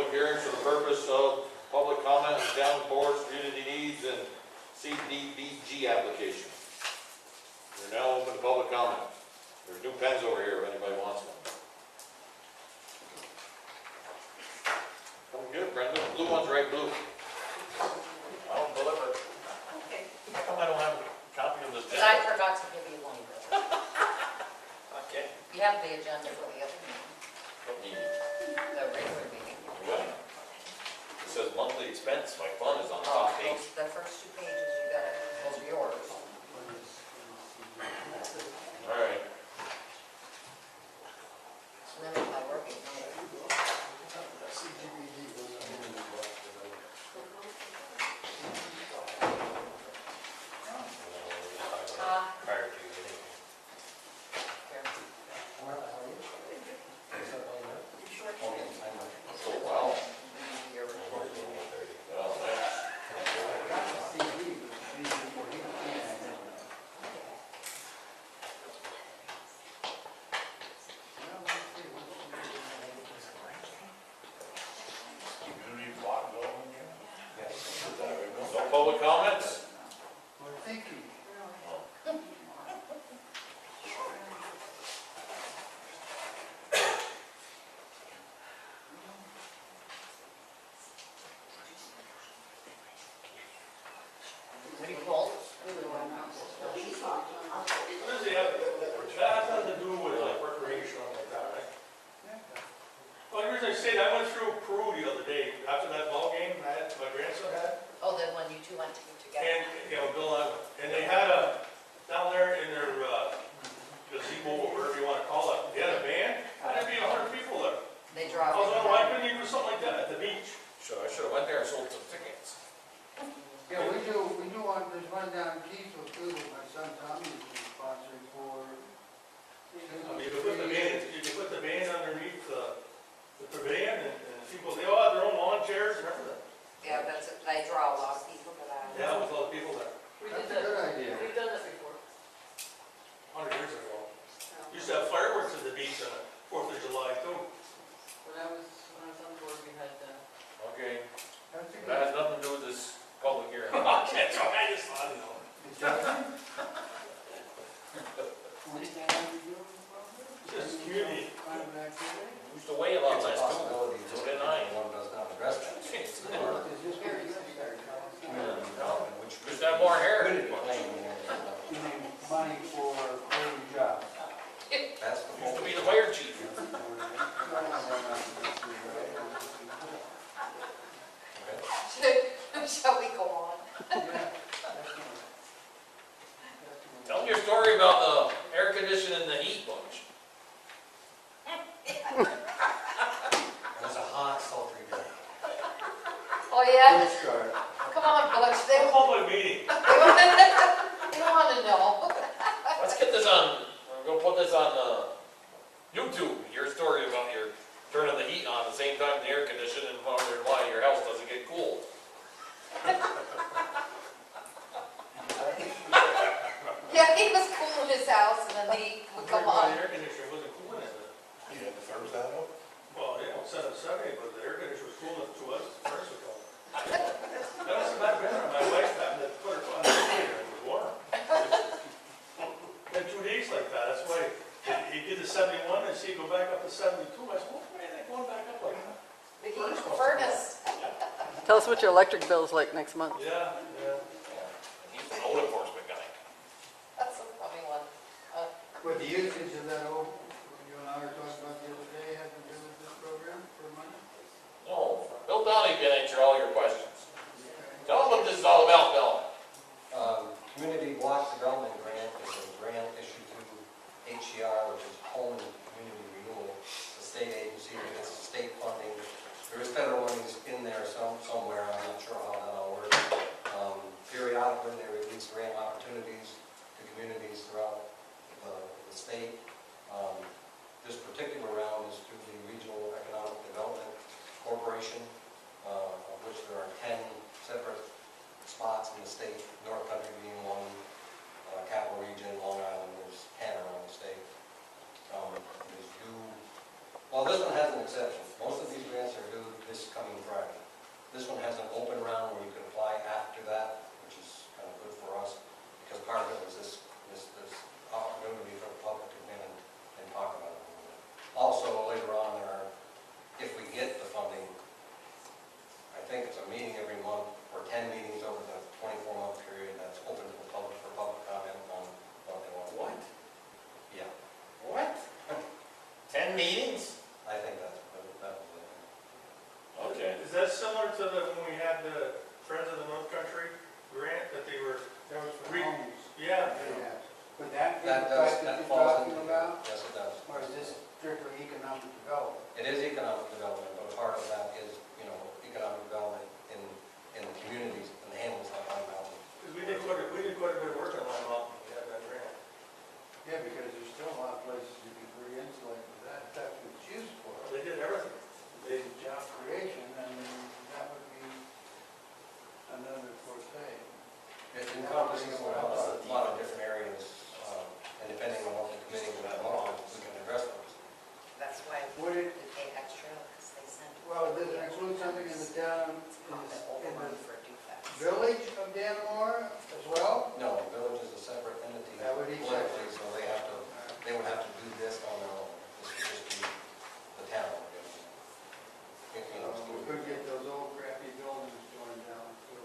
public hearings for the purpose of public comment on town boards, community needs, and CDBG application. We're now open to public comment. There's new pens over here if anybody wants one. Come get it, Brenda. The blue one's right blue. I'll deliver it. Okay. How come I don't have a copy of this? But I forgot to give you one. Okay. You have the agenda for the other meeting, What meeting? the regular meeting. What? It says monthly expense. My fund is on the top page. The first two pages you got, those are yours. All right. So then if I work it, Prior to the meeting. So, wow. Well, no public comments? Pretty cold. What does it have? That has nothing to do with like recreation or like that, right? Well, the reason I say that, I went through Peru the other day, after that ball game my grandson had. Oh, then when you two went together. And, you know, Bill, and they had down there in their gazebo, or whatever you wanna call it, they had a band, and there'd be 100 people there. They I dropped was it. wondering why couldn't you do something like that at the beach? Sure, I should have went there and sold some tickets. Yeah, we do want, there's one down in Keithville too, my son Tommy is sponsoring for. I mean, you could put the band underneath the pavilion, and people, they all have their own lawn chairs and everything. Yeah, that's it. They draw a lot of people to that. Yeah, with all the people there, That's a good idea. We've done that before. 100 years ago. Used to have fireworks at the beach on the 4th of July too. When I was on the board, we had, Okay, That's a that has good. nothing to do with this public hearing. Okay, so I just thought, you know. Just community. Used to weigh a lot less too. Possibility, So did I. one does not address that. Just have more hair. Money for every job. That's the Used to whole. be the fire chief. Shall we go on? Tell me your story about the air conditioning and the heat bunch. It was a hot, sultry day. Oh, yeah? Good start. Come on, Butch. They A public meeting. want to know. Let's get this on, we're gonna put this on YouTube. Your story about your turning the heat on at the same time the air conditioning and wondering why your house doesn't get cooled. Yeah, he was cool in his house and then he would come The on. air conditioner wasn't cooling it. You had the thumbs that up? Well, yeah, it said it Sunday, but the air conditioner was cooling to us, the first was cold. That was about winter, my wife happened to put her on the radiator, it was warm. Been 2 days like that, that's why he did the 71, and see it go back up to 72, I said, well, why are they going back up like that? The heat furnace. tell us what your electric bill is like next month. Yeah, yeah. He's the code enforcement guy. That's a funny one. But the usage of that old, you and I were talking about the other day, had to do with this program for money? No, Bill Donnie can answer all your questions. Tell him what this is all about, Bill. Community Block Development Grant is a grant issued to HCR, which is Home and Community Renewal, the state agency that gets state funding. There is federal monies in there somewhere, I'm not sure how that all works. Periodically, they release grant opportunities to communities throughout the state. This particular round is through the Regional Economic Development Corporation, of which there are 10 separate spots in the state, North Country being one, Capital Region, Long Island, there's 10 around the state. It is due, well, this one has an exception. Most of these grants are due this coming Is that similar to when we had the Friends of the North Country grant that they were, That was for Re- homes. yeah, Yeah. Would that be That the does, type that that you're falls talking into, about? yes, it does. Or is this strictly economic development? It is economic development, but part of that is, economic development in the communities and the Hamlins like Lime Mountain. because we did quite a bit of work on Lime Mountain, when we had that grant. Yeah, because there's still a lot of places you can re-insulate with that, if that's what it's used for. They did everything. The job creation, and that would be another forte. It encompasses a lot of different areas, and depending on what the committee would want, we can address those. That's why Would it, we pay extra, because they send. well, does it include something in the town, in the village of Danamora as well? No, the village is a separate entity That would be politically, so they would have to do this on their own. This would just be the town. We could get those old crappy buildings torn down too.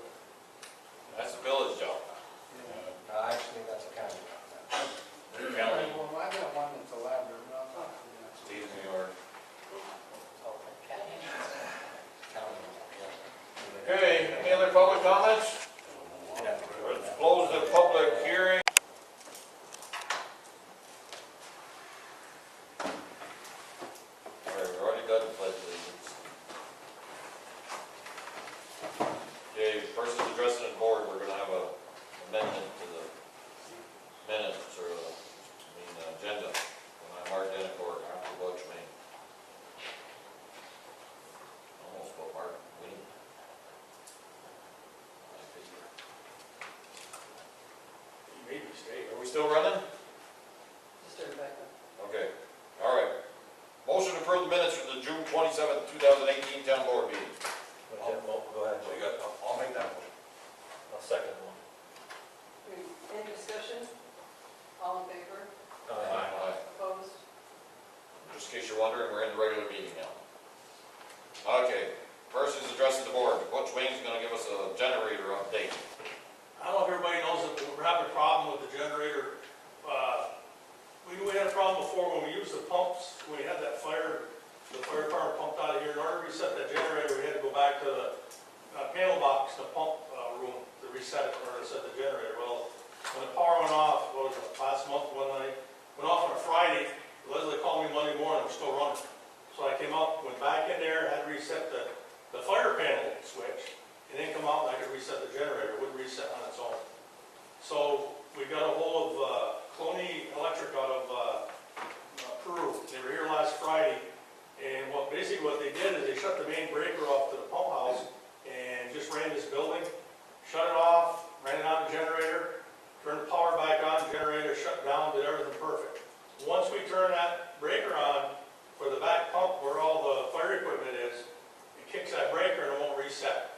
That's the village job. Actually, that's a county. County, Well, I've got one that's elaborate, but I'm not, Steve, New York. County, yeah. Okay, any other public comments? Let's close the public hearing. All right, we've already done the pledge of allegiance. Okay, persons addressing the board, we're gonna have a amendment to the minutes, or agenda. When I marked in for after Butch Main. Almost put Mark Wayne. Maybe stay. Are we still running? Just started back up. Okay, all right. Motion to approve the minutes from the June 27th, 2018 town board meeting. Go ahead. I'll make that motion. I'll second one. Any discussion? All in favor? Aye. Opposed? Just in case you're wondering, we're in the regular meeting now. Okay, persons addressing the board. Butch Wayne's gonna give us a generator update. I don't know if everybody knows that we're having a problem with the generator. We had a problem before when we used the pumps, when we had that fire, the fire department pumped out of here. In order to reset that generator, we had to go back to the panel box, the pump room, to reset it, or to set the generator. Well, when the power went off, what was it, last month, one night, went off on a Friday, Leslie called me Monday morning, it was still running. So I came up, went back in there, had to reset the fire panel switch, and then come out and I could reset the generator, it wouldn't reset on its own. So we got a hold of Cloney Electric out of Peru. They were here last Friday, and basically what they did is they shut the main breaker off to the pump house and just ran this building, shut it off, ran it on the generator, turned the power back on, generator shut down, did everything perfect. Once we turn that breaker on for the back pump where all the fire equipment is, it kicks that breaker and it won't reset.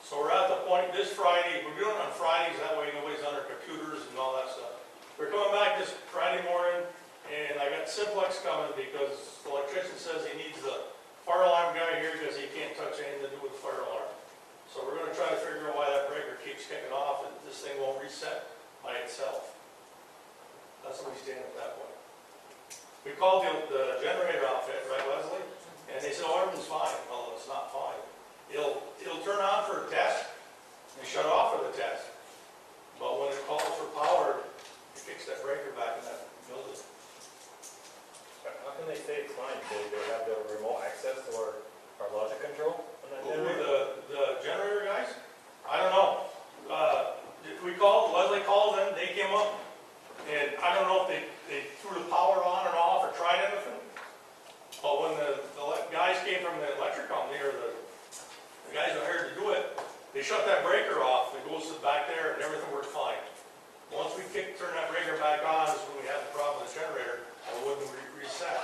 So we're at the point this Friday, we're doing it on Fridays, that way nobody's on their computers and all that stuff. We're coming back this Friday morning, and I got Simplex coming because the electrician says he needs the fire alarm guy here because he can't touch anything to do with the fire alarm. So we're gonna try to figure out why that breaker keeps kicking off and this thing won't reset by itself. That's where we stand at that point. We called the generator outfit, right, Leslie? And they said, oh, everything's fine. Well, it's not fine. It'll turn on for a test and shut off for the test. But when it calls for power, it kicks that breaker back in that building. How can they say it's fine? They have the remote access to our logic control? on that Who were generator? the generator guys? I don't know. We called, Leslie called them, they came up, and I don't know if they threw the power on and off or tried anything. But when the guys came from the electric company, or the guys who hired to do it, they shut that breaker off, it goes back there and everything worked fine. Once we turn that breaker back on is when we had the problem with the generator, it wouldn't reset.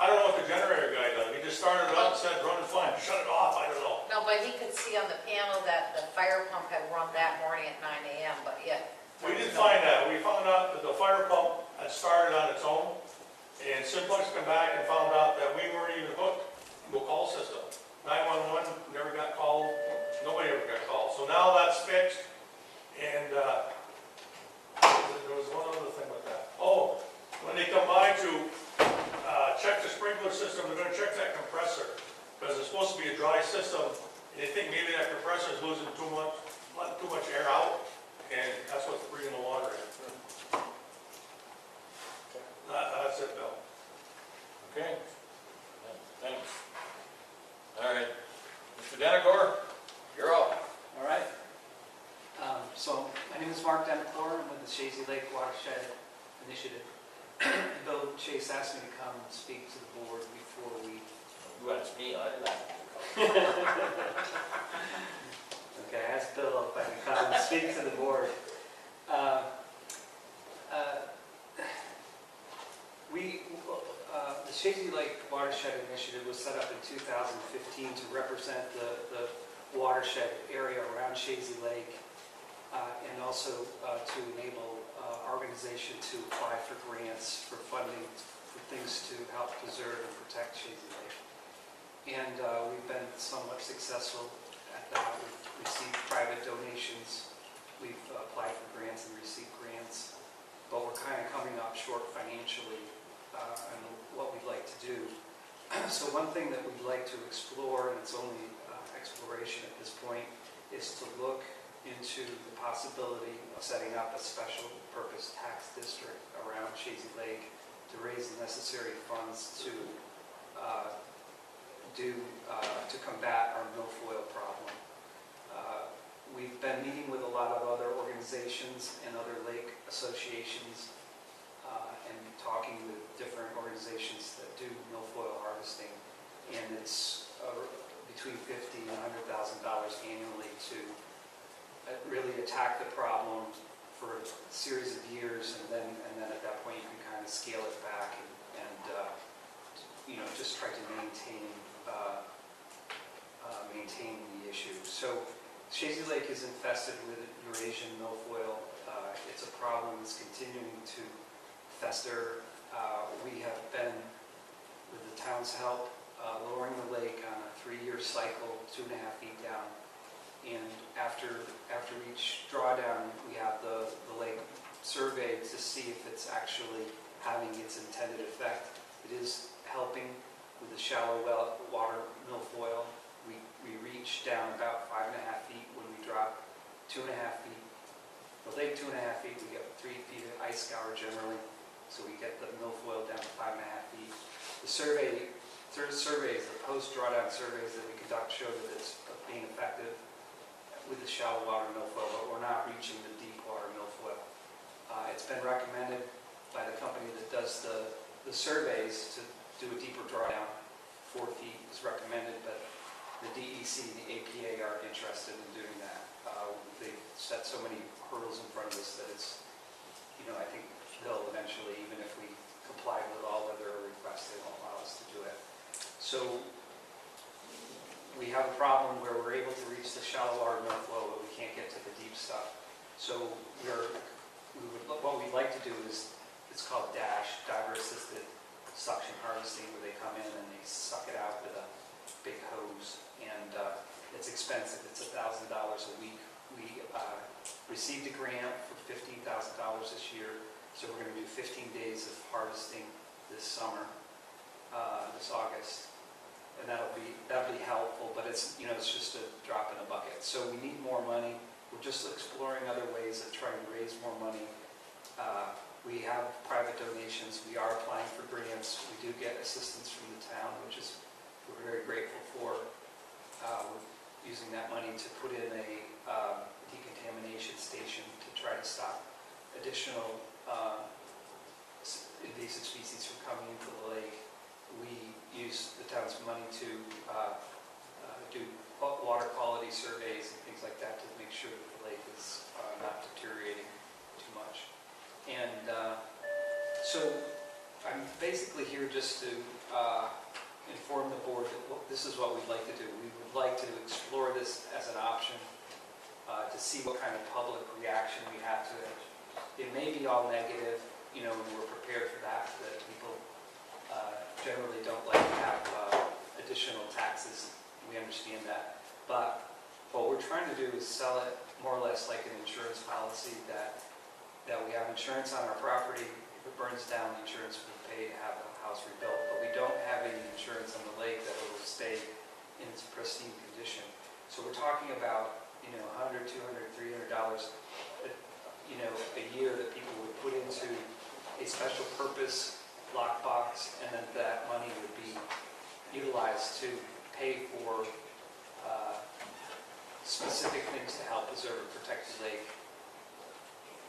I don't know what the generator guy done, he just started it up and said running fine, shut it off, I don't know. No, but he could see on the panel that the fire pump had run that morning at 9 AM, but yet. We didn't find that, we found out that the fire pump had started on its own, and Simplex came back and found out that we weren't even hooked to a call system. 911 never got called, nobody ever got called, so now that's fixed, and there was one other thing with that. Oh, when they come by to check the sprinkler system, they're gonna check that compressor, because it's supposed to be a dry robotic system, and they think maybe that compressor is losing letting too much air out, and that's what's bringing the water in. That's it, Bill. Okay. Thanks. All right. Mr. Denacor, you're up. All right. So my name is Mark Denacor. I'm with the Shazy Lake Watershed Initiative. Bill Chase asked me to come and speak to the board before we... You asked me, I didn't ask Okay, I asked Bill if I could come and speak to the board. The Shazy Lake Watershed Initiative was set up in 2015 to represent the watershed area around Shazy Lake and also to enable organization to apply for grants for funding for things to help preserve and protect Shazy Lake. And we've been somewhat successful at that. We've received private donations. We've applied for grants and received grants, but we're kind of coming up short financially on what we'd like to do. So one thing that we'd like to explore, and it's only exploration at this point, is to look into the possibility of setting up a special purpose tax district around Shazy Lake to raise the necessary funds to combat our milfoil problem. We've been meeting with a lot of other organizations and other lake associations and talking with different organizations that do milfoil harvesting, and it's between $50,000 and $100,000 annually to really attack the problem for a series of years, and then at that point you can kind of scale it back and just try to maintain the issue. So Shazy Lake is infested with Eurasian milfoil. It's a problem that's continuing to fester. We have been, with the town's help, lowering the lake on a 3-year cycle, 2.5 feet down. And after each drawdown, we have the lake surveyed to see if it's actually having its intended effect. It is helping with the shallow water milfoil. We reach down about 5.5 feet when we drop 2.5 feet. The lake 2.5 feet, we get 3 feet of ice scour generally, so we get the milfoil down to 5.5 feet. The surveys, the post-drawdown surveys that we conduct show that it's being effective with the shallow water milfoil, but we're not reaching the deep water milfoil. It's been recommended by the company that does the surveys to do a deeper drawdown. 4 feet is recommended, but the DEC and the APA aren't interested in doing that. They've set so many hurdles in front of us that it's, I think they'll eventually, even if we comply with all of their requests, they won't allow us to do it. So we have a problem where we're able to reach the shallow water milfoil, but we can't get to the deep stuff. So what we'd like to do is, it's called DASH, Diver Assisted Suction Harvesting, where they come in and they suck it out with a big hose, and it's expensive. It's $1,000 a week. We received a grant for $15,000 this year, so we're going to do 15 days of harvesting this summer, this August. And that'll be helpful, but it's just a drop in the bucket. So we need more money. We're just exploring other ways of trying to raise more money. We have private donations. We are applying for grants. We do get assistance from the town, which is we're very grateful for. We're using that money to put in a decontamination station to try to stop additional invasive species from coming into the lake. We use the town's money to do water quality surveys and things like that to make sure that the lake is not deteriorating too much. And so I'm basically here just to inform the board that this is what we'd like to do. We would like to explore this as an option to see what kind of public reaction we have to it. It may be all negative, and we're prepared for that people generally don't like to have additional taxes. We understand that. But what we're trying to do is sell it more or less like an insurance policy that we have insurance on our property. If it burns down, the insurance will pay to have the house rebuilt. But we don't have any insurance on the lake that it will stay in its pristine condition. So we're talking about, $100, $200, $300, a year that people would put into a special purpose lockbox, and then that money would be utilized to pay for specific things to help preserve and protect the lake.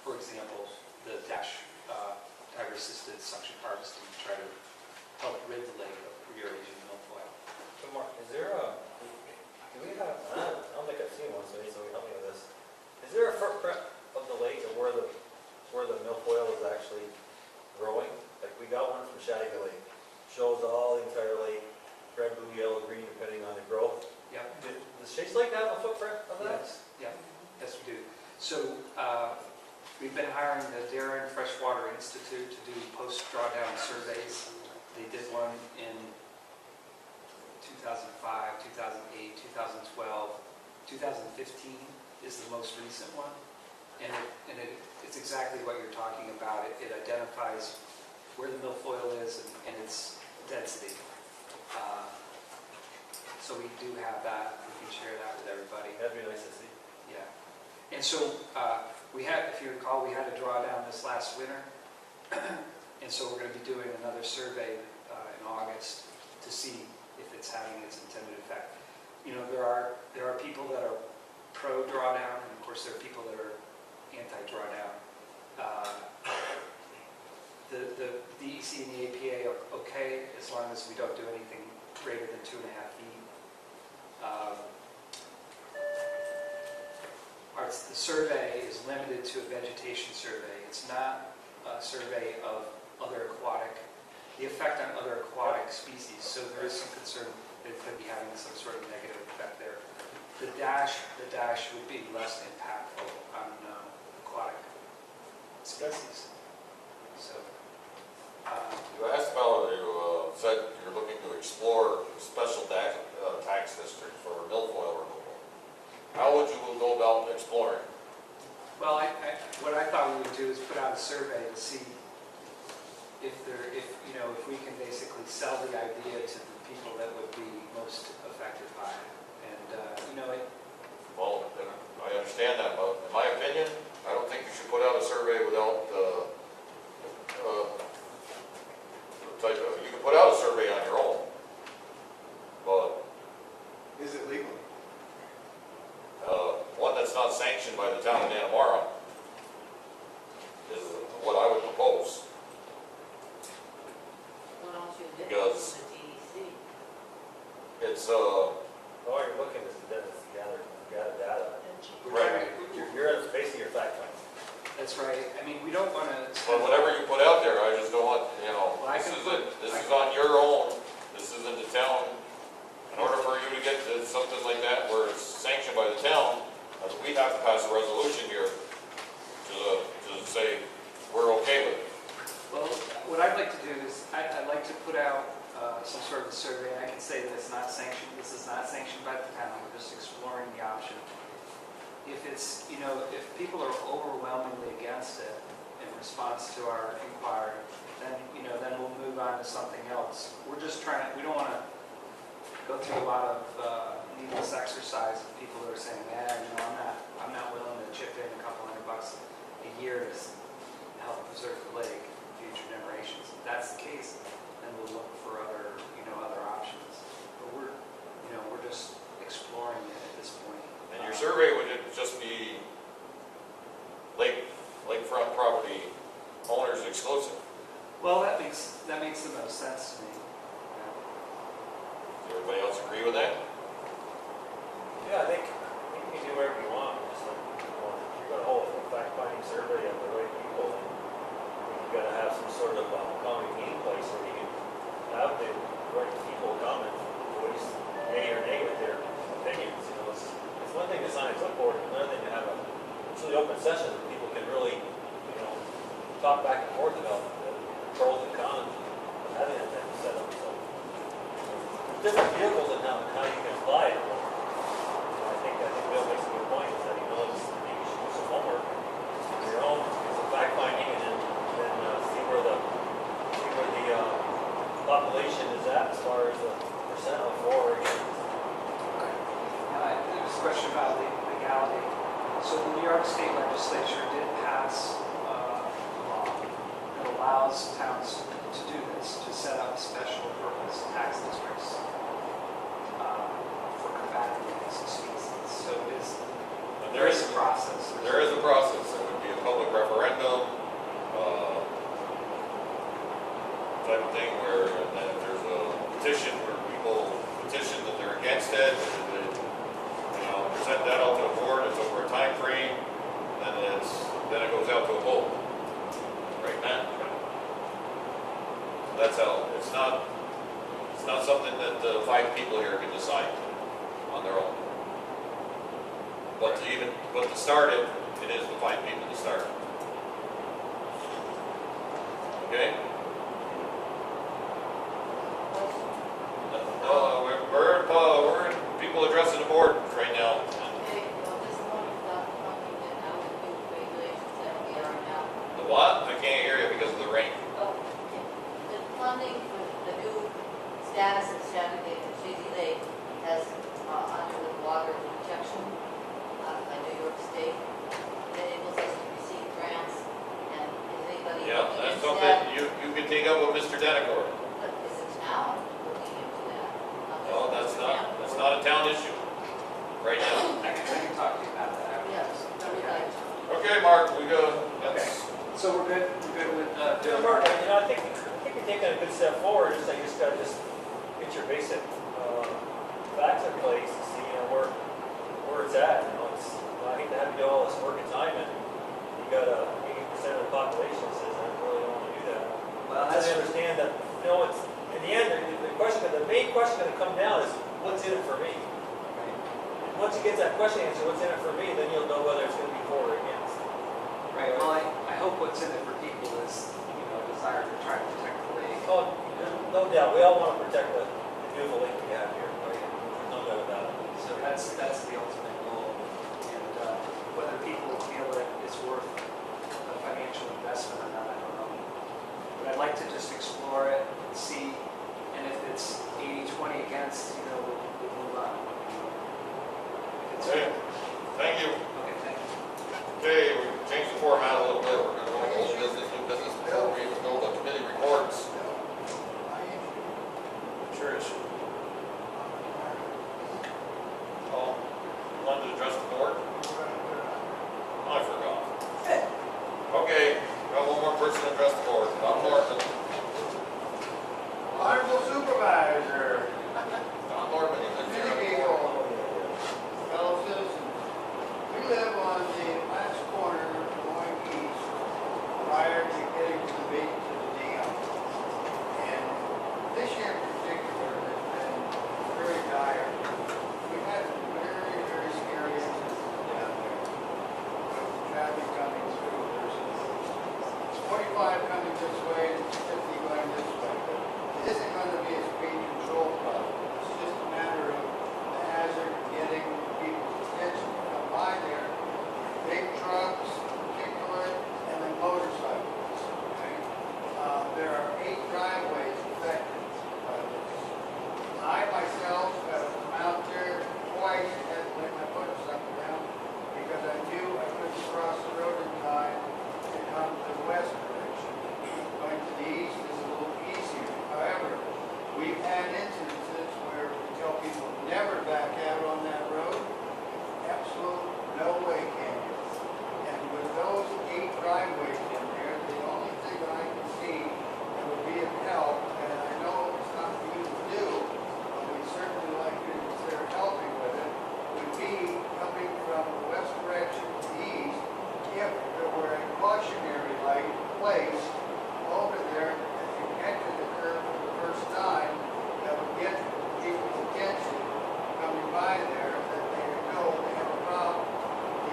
For example, the diver-assisted suction harvesting to try to help rid the lake of Eurasian milfoil. So Mark, is there do we have, I don't think I've seen one, so maybe somebody help me with this. Is there a footprint of the lake of where the milfoil is actually growing? Like, we got one from Shadiga Lake, shows all the entire lake, red, blue, yellow, green, depending on the growth. Yep. Does Chase Lake have a footprint of that? Yes, we do. So we've been hiring the Darien Freshwater Institute to do post-drawdown surveys. They did one in 2005, 2008, 2012, 2015 is the most recent one. And it's exactly what you're talking about. It identifies where the milfoil is and its density. So we do have that. We can share that with everybody. That'd be nice to see. Yeah. And so we had, if you recall, we had a drawdown this last winter. And so we're going to be doing another survey in August to see if it's having its intended effect. There are people that are pro-drawdown, and of course there are people that are anti-drawdown. The DEC and the APA are okay as long as we don't do anything greater than 2.5 feet. The survey is limited to a vegetation survey. It's not a survey of the effect on other aquatic species. So there is some concern that it could be having some sort of negative effect there. The dash would be less impactful on aquatic species. So. You asked about, you said you're looking to explore special tax districts for milfoil removal. How would you go about exploring? Well, what I thought we would do is put out a survey to see if we can basically sell the idea to the people that would be most affected by it. And, Well, I understand that, but in my opinion, I don't think you should put out a survey without you can put out a survey on your own, but Is it legal? one that's not sanctioned by the town of Dannemora is what I would propose. Why don't you do it Because- from the DEC? It's, All you're looking is to gather data. we're Right. trying to- You're basing your fact finding. That's right. I mean, we don't want to. but whatever you put out there, I just don't want, Well, I this can is on your own, this isn't the town. In order for you to get to something like that where it's sanctioned by the town, we have to pass a resolution here to say we're okay with it. Well, what I'd like to do is, I'd like to put out some sort of a survey. I can say that it's not sanctioned, this is not sanctioned by the town, we're just exploring the option. If it's, if people are overwhelmingly against it in response to our inquiry, then we'll move on to something else. We're just we don't want to go through a lot of needless exercise of people that are saying, I'm not willing to chip in a couple $100 a year to help preserve the lake for future generations. If that's the case, then we'll look for other options. But we're just exploring it at this point. And your survey would just be lakefront property owners exclusive. Well, that makes the most sense to me. Does everybody else agree with that? Yeah, I think you can do whatever you want, just like, you're gonna hold a fact-finding survey of the right people, and you gotta have some sort of common meeting place where you can have the right people come and voice yea or nay with their opinions, It's one thing to sign a clipboard, and another thing to have a truly open session that people can really, talk back and forth about the pros and cons of having that type of setup, so. There's different vehicles and how you can apply it. I think Bill makes a good point, is that he knows that you should do some homework on your own, do some fact finding, and then see where the population is at as far as the percent of for or against. question about legality. So the New York State Legislature did pass a law that allows towns to do this, to set up special purpose tax districts for combating invasive species. So there is a process. There is a process. There would be a public referendum, type of thing where, and then if there's a petition where people petition that they're against it, and they, present that out to the board, it's over a time frame, then it goes out to a vote. Right now. That's how, it's not something that the 5 people here can decide on their own. But to start it, it is the 5 people to start. Okay? No, we're in people addressing the board right now. Okay, well, this one is not funding and how to do regulations that we are now. The what? I can't hear you because of the rain. Oh, okay. The funding for the new status of Shazy Lake has, under the water protection by New York State, enables us to receive grants, and is anybody Yeah, looking that's into something that? you can take up with Mr. Denicourt. But is the town looking into that? No, that's not a town issue right now. I can talk to you about that Yes, afterwards. I would like to. Okay, Mark, we go. That's, So we're good with, Yeah, Mark, I think you're taking a good step forward, just like you just gotta get your basic, facts in place to see, where it's at, I hate to have you do all this work and time, and you got 80% of the population says, I really don't wanna do that. well, I understand that, it's, in the end, the main question gonna come down is, what's in it for me? And once you get that question answered, what's in it for me, then you'll know whether it's gonna be for or against. right, well, I hope what's in it for people is, desire to try to protect the lake. Oh, no doubt, we all want to protect the beautiful lake we have here, right? There's no doubt about it. So that's the ultimate goal. And whether people feel that it's worth a financial investment or not, I don't know. But I'd like to just explore it and see, and if it's 80-20 against, we'll move on. If it's okay, thank you. Okay, thank you. Okay, we changed the format a little bit. We're going to go to old business, new business, before we even go to committee reports. Sure issue. Oh, you wanted to address the board? I forgot. Okay, got one more person to address the board. Don Norman. Honorable Supervisor, Don Norman, you live here. fellow citizens, we live on the last corner going east prior to getting to the beach to the dam. And this year in particular has been very dire. We've had some very, very scary incidents down there with traffic coming through. There's 45 coming this way and 50 going this way. But it isn't going to be a speed control problem. It's just a matter of the hazard of getting people's attention to come by there. Big trucks, in particular, and then motorcycles. Okay? There are 8 driveways affected by this. I myself have come out there twice and had to let my motorcycle down because I knew I couldn't cross the road in time to come to the west direction. Going to the east is a little easier. However, we've had instances where we tell people never back out on that road. Absolute no way can you. And with those 8 driveways in there, the only thing that I can see that would be of help, and I know it's not for you to do, but we'd certainly like you to consider helping with it, would be coming from the west direction to the east, if there were a cautionary light placed over there as you enter the curve for the first time, that would get people's attention coming by there, that they would know they have a problem.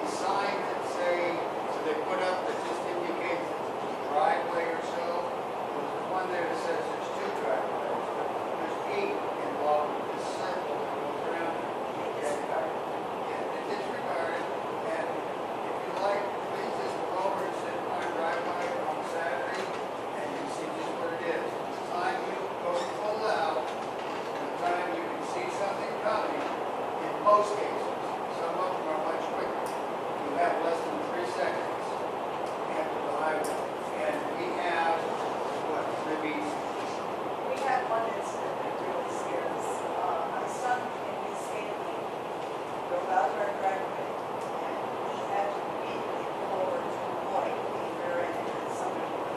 These signs that say, so they put up that just indicates it's a driveway or so, there's one there that says there's 2 driveways, but there's 8 involved with this circle that goes around. Yeah, disregard it, and if you like, please just go over and sit in my driveway on Saturday, and you see just what it is. The time you go full out, and the time you can see something coming, in most cases. Some out of our driveway, and he had to immediately pull over to avoid being rear-ended and somebody was.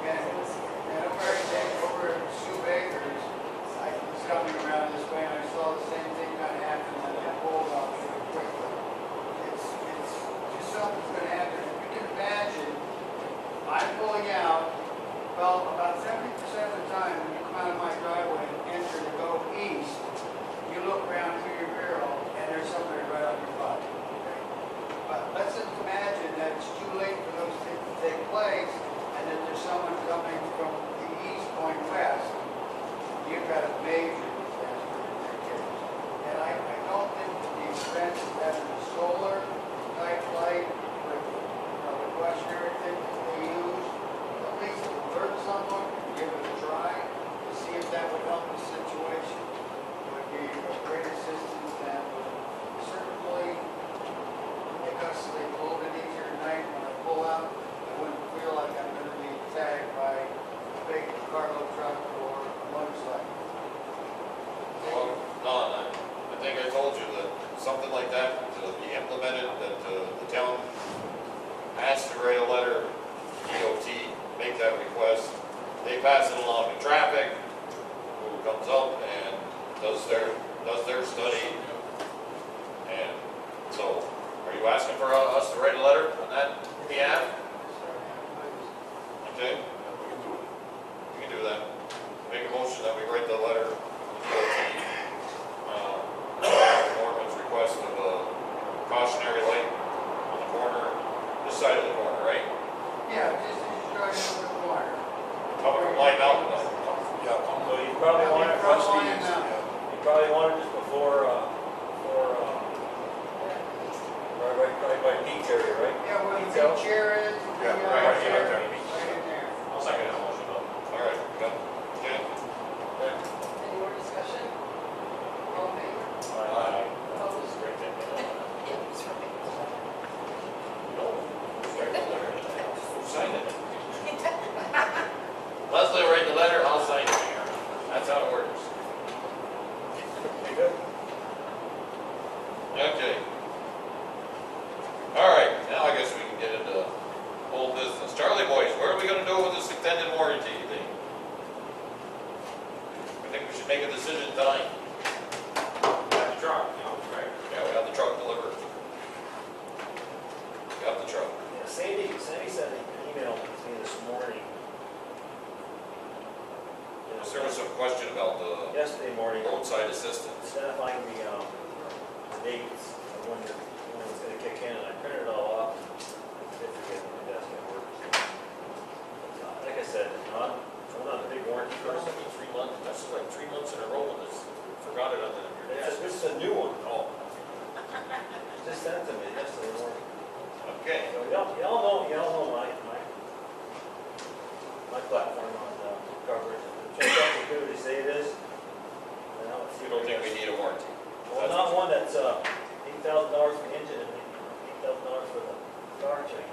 And over at Sioux Acres, I was coming around this way and I saw the same thing kind of happen and I pulled off really quickly. It's just something's gonna happen. If you can imagine, I'm pulling out, well, about 70% of the time when you come out of my driveway and enter to go east, you look around through your barrel and there's somebody right on your butt. Okay? But let's just imagine that it's too late for those things to take place and that there's someone coming from the east going west. You've got a major disaster in that case. And I don't think that the expense of having a solar type light with, the questionnaire thing that they use, at least alert someone, give it a try, to see if that would help the situation, would be a great assistance and would certainly make us sleep a little bit easier at night when I pull out. I wouldn't feel like I'm going to be attacked by a big cargo truck or a motorcycle. Well, Don, I think I told you that something like that to be implemented, that the town has to write a letter, DOT, make that request. They pass it along to traffic, who comes up and does their study. And so, are you asking for us to write a letter on that behalf? Okay? We can do that. Make a motion that we write the letter to DOT, Norman's request of a cautionary light on the corner, this side of the corner, right? Yeah, just as you drive into the corner. Coming from Light Mountain. So you probably want it, From Lion you Mountain. probably want it just before, right by Pete's area, right? Yeah, where the Pete's house? big chair is. Yeah, the, right, yeah, chair, right. right in there. I'll second that motion. All right, good. Okay. Any more discussion? All in favor? Aye. Opposed? Yeah, that's right. Sign it. Leslie will write the letter, I'll sign it. That's how it works. You good? Okay. All right, now I guess we can get into whole business. Charlie boys, what are we gonna do with this extended warranty thing? I think we should make a decision tonight. Got the truck, right? Yeah, we have the truck delivered. Got the truck. Yeah, Sandy sent an email to me this morning. There was some question about the Yesterday morning, roadside assistance. identifying the dates of when it's gonna kick in, and I printed it all off. Did forget my desk at work. Like I said, I'm not a big warranty person. 3 months, that's like 3 months in a row with this. Forgot it on your desk. This is a new one. Oh, Just sent it to me yesterday morning. okay. So y'all know my platform on coverage. Check out the good they say it is. And I'll see You don't think we need a warranty? Well, not one that's $8,000 for the engine and $8,000 for the car chain.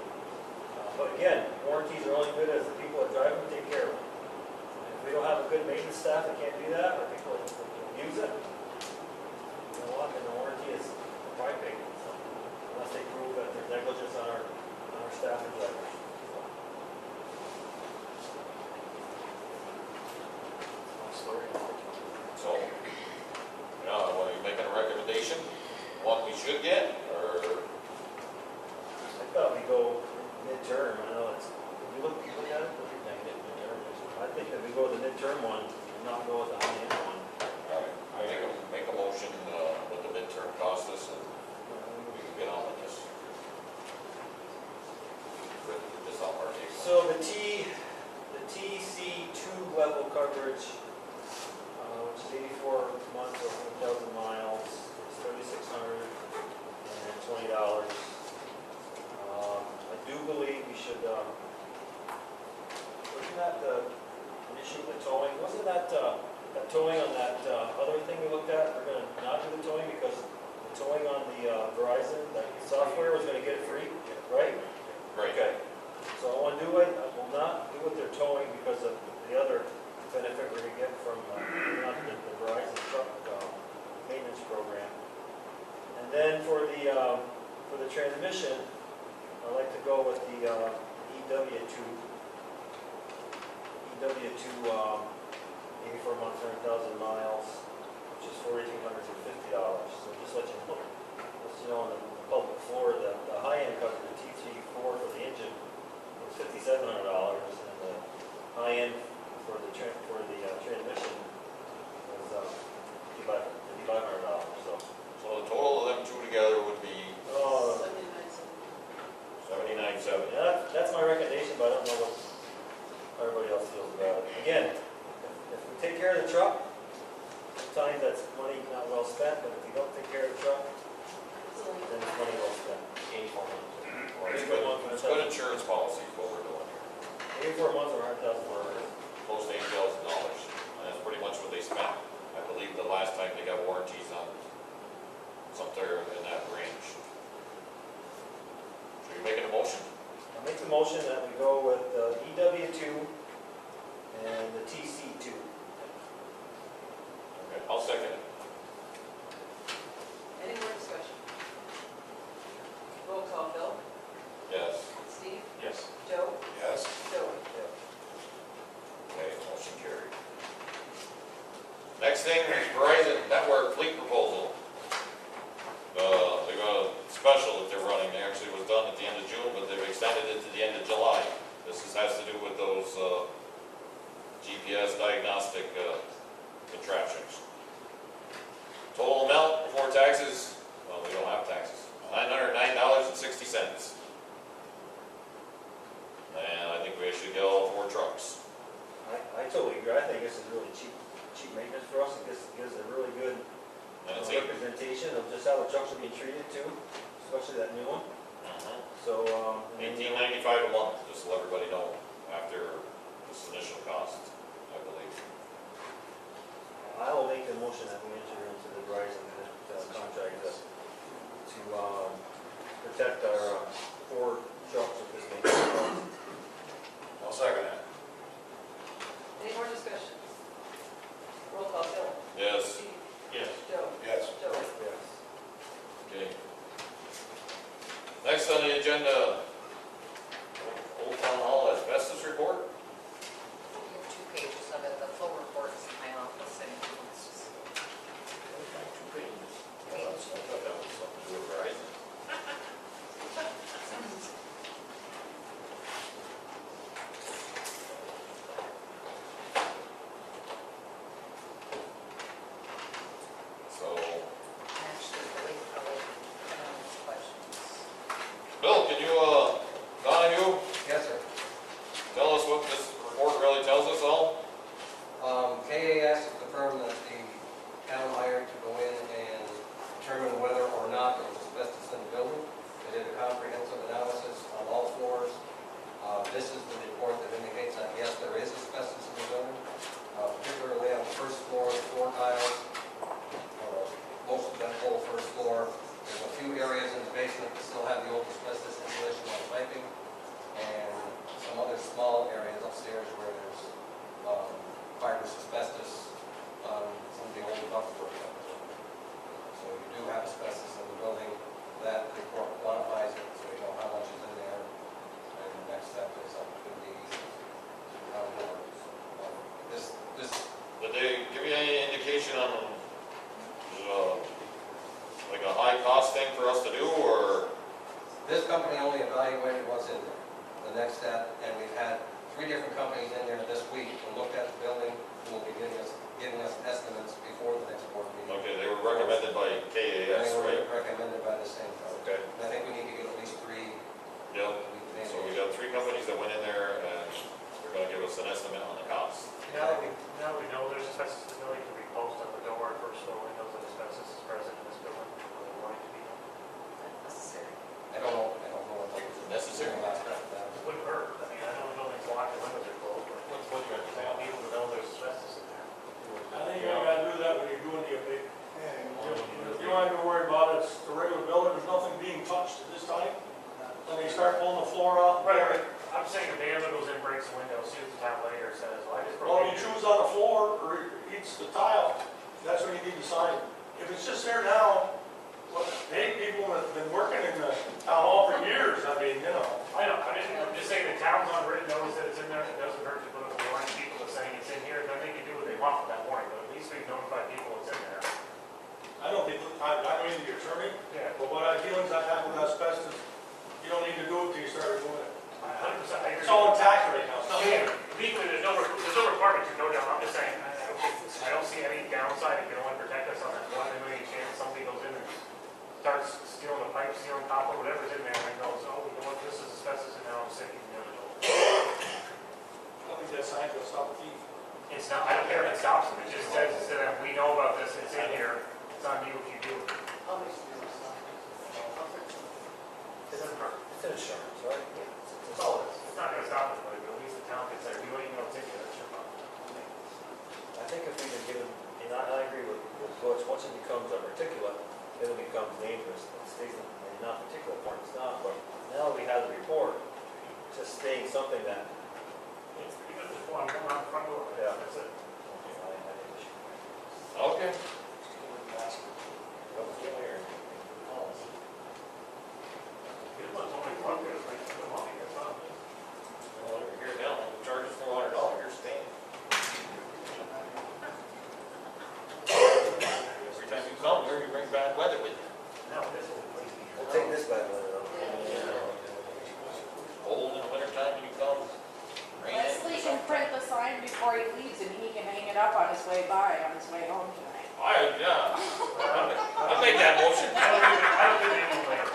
But again, warranties are only good as the people that drive them take care of them. And if we don't have a good maintenance staff that can't do that, or people that use it, you know what, then the warranty is probably big. So, unless they prove that there's negligence on our staff and drivers. So, now, are you making a recommendation? One we should get, or? I thought we go midterm. I know it's, if you look at it, what do you think? Midterm. I think that we go with the midterm one and not go with the high-end one. All right, I make a motion, what the midterm cost us, and we can get on with this. Get this off our table. So the TC2 level coverage, which is 84 months or 1,000 miles, is $3,620. I do believe we should, wasn't that an issue with the towing? Wasn't that towing on that other thing we looked at? We're gonna not do the towing because the towing on the Verizon, that software was gonna get it free, right? Right. Okay. So I want to do it, I will not do what they're towing because of the other benefit we're gonna get from the Verizon truck maintenance bridge program. And then for the transmission, I like to go with the EW2, 84 months, 100,000 miles, which is $4,850. So just let you know, on the public floor, the high end coverage, the T34 for the engine was $5,700, and the high end for the transmission was $5,500. So the total of them two together would be Oh, 79.7. yeah, that's my recommendation, but I don't know what everybody else feels about it. Again, if we take care of the truck, sometimes that's money not well spent, but if you don't take care of the truck, then it's money well spent. Well, it's good insurance policy is what we're doing here. 84 months or 100,000 dollars. Close to $8,000. And that's pretty much what they spent. I believe the last time they got warranties on somewhere in that range. So you're making a motion? I'll make the motion that we go with the EW2 and the TC2. Okay, I'll second it. Any more discussion? Roll call, Bill? Yes. Steve? Yes. Joe? Yes. Joey? Okay, motion carried. Next thing is Verizon Network Fleet Proposal. They got a special that they're running. They actually was done at the end of June, but they've extended it to the end of July. Has to do with those GPS diagnostic contraptions. Total amount before taxes, well, we don't have taxes, $909.60. And I think we should get all 4 trucks. I totally agree. I think this is really cheap maintenance for us. It gives a really good And it's representation of just how the trucks are being treated too, especially that new one. So, $18.95 a month, just to let everybody know, after this initial cost, I believe. I will make the motion that we enter into the Verizon contract to protect our 4 trucks with this maintenance. I'll second that. Any more discussion? Roll call, Bill? Yes. Steve? Yes. Joe? Yes. Joey? Yes. Okay. Next on the agenda, Old Town Hall asbestos report. You have 2 pages of it, the full report is in my office, and it's just. Well, I thought that was something to do with Verizon. So, Actually, really, questions. Bill, can you, Donahue, Yes, sir. tell us what this report really tells us all? KAS has confirmed that the town hired to go in and determine whether or not there was asbestos in the building. They did a comprehensive analysis on all floors. This is the report that indicates that, yes, there is asbestos in the building, particularly on the first floor, the floor tiles, most of that whole first floor. There's a few areas in the basement that still have the old asbestos insulation on piping, and some other small areas upstairs where there's fibrous asbestos on some of the old ductwork. So you do have asbestos in the building. That report quantifies it, so we know how much is in there. And the next step is up to the town board. This Did they give you any indication on, like a high cost thing for us to do, or? This company only evaluated what's in there. The next step, and we've had 3 different companies in there this week who looked at the building, who will be giving us estimates before the next board meeting. Okay, they were recommended by They KAS, were right? recommended by the same company. Okay. And I think we need to get at least 3. Yep. So we got 3 companies that went in there, and they're gonna give us an estimate on the cost. Now that we know there's asbestos in the building, can we post on the door at first floor windows that asbestos is present in this building? Or we want it to be done? Not necessary. I don't know what the Necessary. last step of that. It wouldn't hurt. I mean, I know the building's locked, the windows are closed, but What you got to I say? want people to know there's asbestos in there. I think you gotta do that when you're doing the abate. You don't have to worry about it, it's the regular building, there's nothing being touched at this time. When they start pulling the floor off. Right. I'm saying if the ambulance goes in, breaks the window, sees the town later, says, well, I just broke Well, if in. you choose on the floor or eats the tile, that's when you need to sign. if it's just there now, well, hey, people have been working in the town hall for years, I mean, you know. I know, I'm just saying the town's on written notice that it's in there, it doesn't hurt to put up a warning, people are saying it's in here, then they can do what they want with that warning, but at least we notify people it's in there. I don't think, I don't mean to be a attorney, Yeah. but what I feelings I have with asbestos, you don't need to do it till you start doing it. 100%, I agree. It's all intact right now, it's not Yeah, there. legally, there's no requirement to go down, I'm just saying, I don't see any downside, if you don't want to protect us on that one, any chance somebody goes in and starts stealing a pipe, stealing copper, whatever's in there, and goes, oh, you know what, this is asbestos, and now I'm sick, you never know. I don't think that sign will stop a thief. It's not, I don't care if it stops them, it just says to them, we know about this, it's in here, it's on you if you do it. It doesn't hurt. It's an insurance, right? It's all it is. It's not gonna stop anybody, but at least the town can say, we don't even know it's in here, that's your problem. I think if we can give them, and I agree with Butch, once it becomes a particulate, then it becomes dangerous. It stays, and not particulate part, it's not, but now we have the report, just stating something that, It's even just one going out the front door, Yeah. that's it. I think we should. Okay. It was only one, it was like, come on, it's not. Well, over here now, the charge is $400, you're staying. Every time you come here, you bring bad weather with you. No, this is crazy. We'll take this back later, though. Cold in the wintertime, you come, rain. Leslie can print the sign before he leaves and he can hang it up on his way by, on his way home tonight. Yeah, I'll make that motion. I don't think they can later.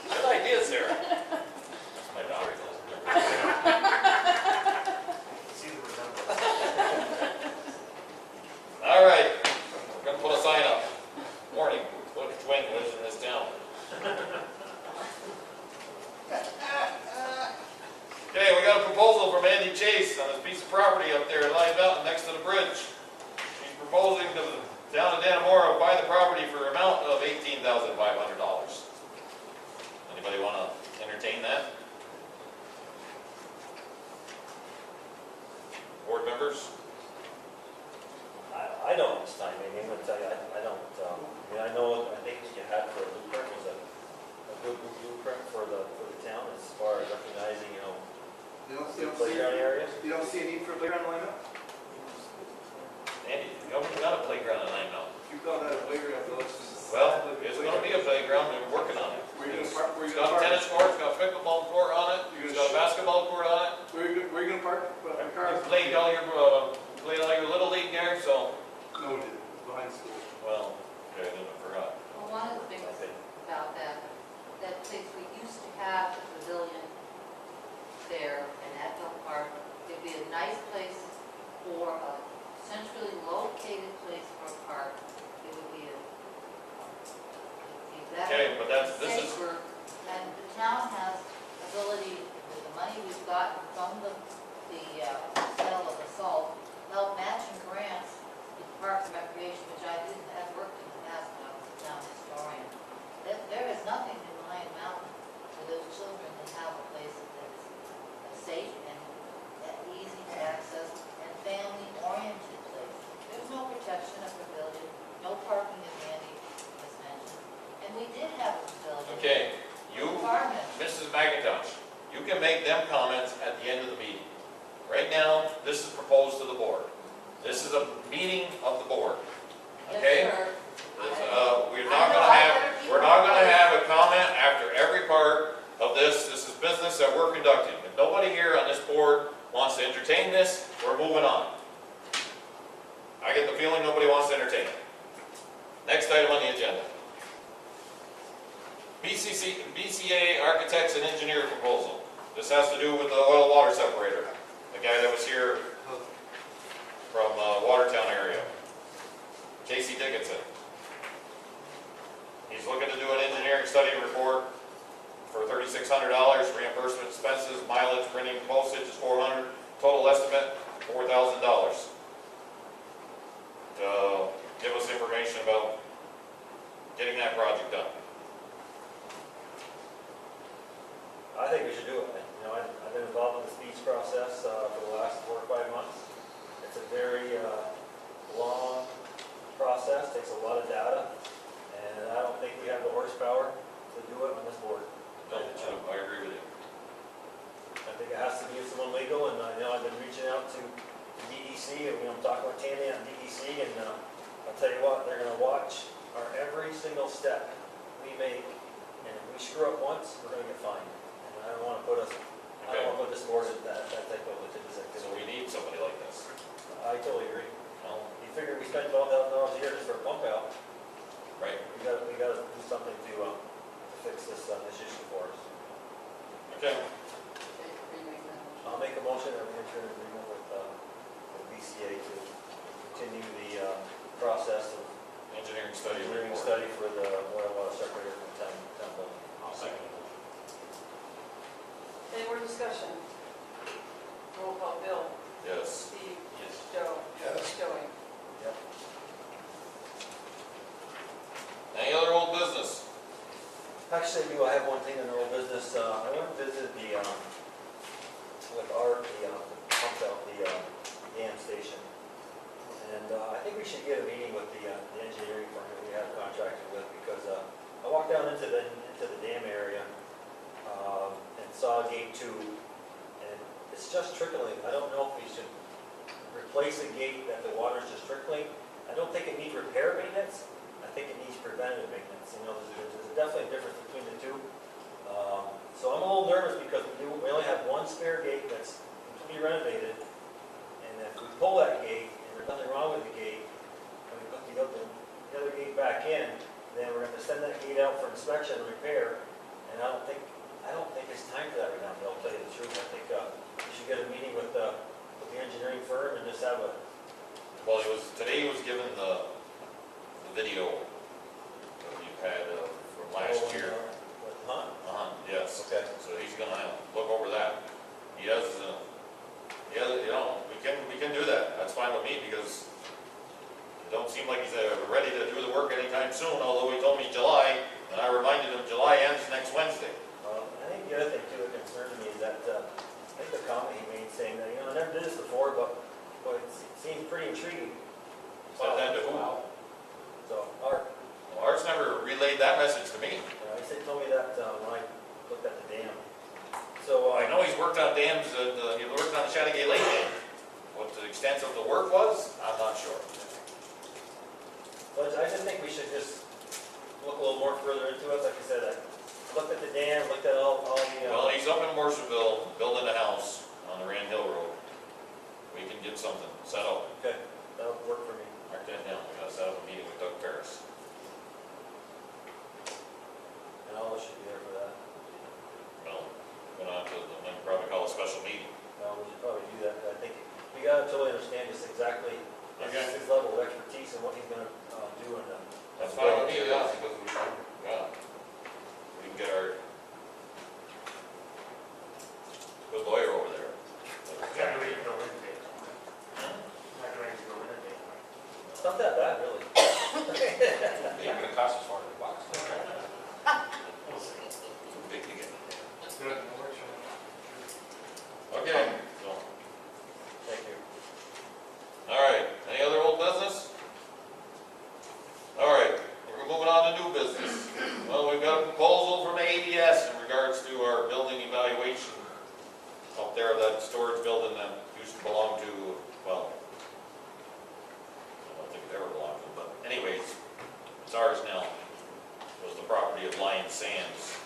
Good idea, Sarah. My daughter does. See the resemblance. All right, we're gonna put a sign up. Warning, what twin lives in this town. Okay, we got a proposal from Andy Chase on this piece of property up there in Lime Mountain next to the bridge. He's proposing to the town of Dannemora buy the property for an amount of $18,500. Anybody want to entertain that? Board members? I don't this time, I mean, I'm gonna tell you, I don't, I know, I think what you had for a blueprint was a good blueprint for the town as far as recognizing, You don't the playground areas. you don't see a need for a playground lineup? Andy, you haven't got a playground in Lime Mountain. You call that a playground, though, it's just. Well, it's gonna be a playground, and we're working on it. Where you gonna park, where It's you gonna got a park? tennis court, it's got a pickleball court on it, You're it's gonna got a basketball court on it. Where you gonna park, You cars? played all your little league there, so, No, we didn't, behind school. well, okay, then I forgot. Well, one of the things about that place, we used to have a pavilion there in Echo Park. It'd be a nice place for a centrally located place for a park. It would be better. Okay, but this is, Safer, and the town has ability, with the money we've gotten from the sale of the salt, help matching grants in Parks and Recreation, which I didn't have worked in the past when I was a town historian. There is nothing in Lion Mountain for those children to have a place that's safe and easy to access and family-oriented place. There's no protection of pavilion, no parking as Andy just mentioned, and we did have a pavilion. okay, you, Farming. Mrs. McIntosh, you can make them comments at the end of the meeting. Right now, this is proposed to the board. This is a meeting of the board, okay? Yes, sir. We're not gonna have a comment after every part of this. This is business that we're conducting. If nobody here on this board wants to entertain this, we're moving on. I get the feeling nobody wants to entertain it. Next item on the agenda. BCA Architects and Engineer proposal. This has to do with the oil water separator. The guy that was here from Watertown area. Casey Dickinson. He's looking to do an engineering study report for $3,600, reimbursement expenses, mileage, printing, postage is $400, total estimate $4,000. To give us information about getting that project done. I think we should do it. I've been involved in the speech process for the last 4 or 5 months. It's a very long process. process, takes a lot of data, and I don't think we have the horsepower to do it on this board. No, I agree with you. I think it has to be someone legal, and I know I've been reaching out to DEC, and I'm talking with Tammy on DEC, and I'll tell you what, they're gonna watch our every single step we make, and if we screw up once, we're gonna get fined. And I don't wanna put us, I don't wanna put this board at that type of litigious So activity. we need somebody like this. I totally agree. Well, You figure we spend $12,000 a year just for a pump out, right, we gotta do something to fix this issue for us. okay. I'll make a motion that we enter an agreement with BCA to continue the process of Engineering study engineering report. study for the oil water separator from town building. I'll second it. Any more discussion? Roll call, Bill, Yes. Steve, Yes. Joe, Yes. Joey. Yep. Any other old business? Actually, I have one thing in the old business. I went and visited with Art, pump out the dam station. And I think we should get a meeting with the engineering firm that we have contracted with, because I walked down into the dam area and saw gate 2, and it's just trickling. I don't know if we should replace a gate that the water's just trickling. I don't think it needs repair maintenance. I think it needs preventative maintenance. You know, there's definitely a difference between the two. So I'm a little nervous because we only have one spare gate that's completely renovated. And if we pull that gate, and there's nothing wrong with the gate, and we put the other gate back in, then we're going to send that gate out for inspection and repair. And I don't think it's time for that right now, Bill, I'll tell you the truth. I think we should get a meeting with the engineering firm and just have a, Well, today he was given the video that we've had from last year. With Hunt. Yes. Okay. So he's gonna look over that. He has, you know, we can do that. That's fine with me, because it don't seem like he's ready to do the work anytime soon, although he told me July, and I reminded him July ends next Wednesday. I think the other thing too that concerns me is that, I think the comment he made saying that, you know, I never did this before, but it seems pretty intriguing. Said that to who? So, Art, Well, Art's never relayed that message to me. he told me that when I looked at the dam. So, I know he's worked on dams, he worked on the Chattagay Lake Dam. What the extent of the work was, I'm not sure. but I just think we should just look a little more further into it. Like I said, I looked at the dam, looked at all the, Well, he's up in Morrisville, building a house on the Rand Hill Road. We can get something set up. okay, that'll work for me. Mark that down, we gotta set up a meeting with Doug Ferris. And all should be there for that. Well, we're gonna have to, then probably call a special meeting. We should probably do that, 'cause I think we gotta totally understand just exactly his level of expertise and what he's gonna do in the. That's fine with me, yeah, because we can get our good lawyer over there. Yeah, we can go in today. Not going to go in today. It's not that bad, really. It's not gonna cost us $400. We'll see. Too big to get. Good. Okay, so, Thank you. all right, any other old business? All right, we're moving on to new business. Well, we've got a proposal from ADS in regards to our building evaluation up there, that storage building that used to belong to, well, I don't think it ever belonged to, but anyways, it's ours now. It was the property of Lion Sands.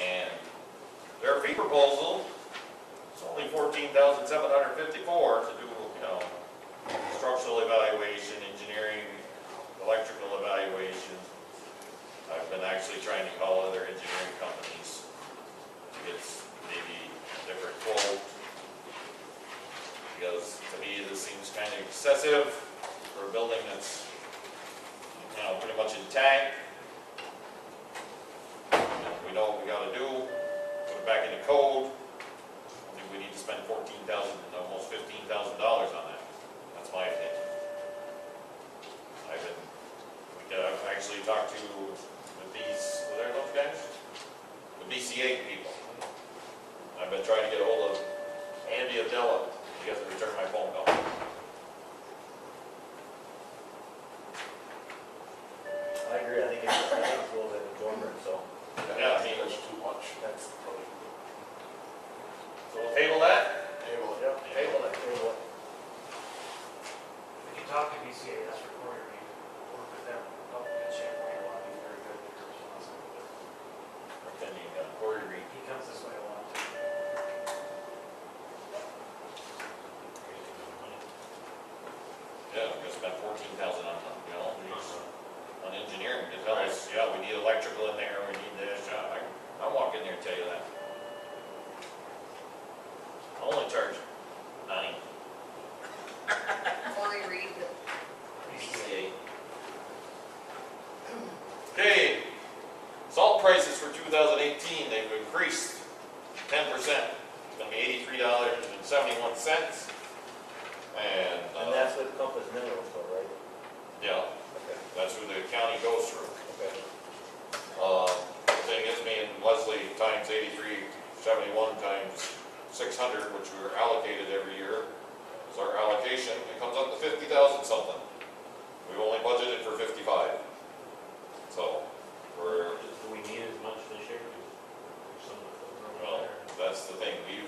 And their fee proposal, it's only $14,754 to do, you know, structural evaluation, engineering, electrical evaluation. I've been actually trying to call other engineering companies to get maybe a different quote. Because to me, this seems kind of excessive for a building that's, you know, pretty much intact. And we know what we gotta do, put it back in the code. I think we need to spend $14,000, almost $15,000 on that. That's my opinion. I've actually talked to those guys? The BCA people. I've been trying to get a hold of Andy Adela. He hasn't returned my phone call. much. That's totally. So we'll table that? Table it. Yep, table it, table it. If you talk to BCA, that's recorded, you work with them, help get Champlain a lot, he's very good with their responsibility. Attending Corey Reed. He comes this way a lot too. Yeah, we're gonna spend 14,000 on, on engineering, to tell us, yeah, we need electrical in there, we need this, I'll walk in there and tell you that. I'll only charge 90. Corey Reed, BCA. Okay, salt prices for 2018, they've increased 10%. It's gonna be $83.71. And that's with Compass Minerals though, right? Yeah, Okay. that's who the county goes through. Okay. The thing is, me and Leslie times 83.71 times 600, which we were allocated every year, is our allocation. It comes up to 50,000 something. We've only budgeted for 55. So we're, Do we need as much this year? There's some of the- well, that's the thing. We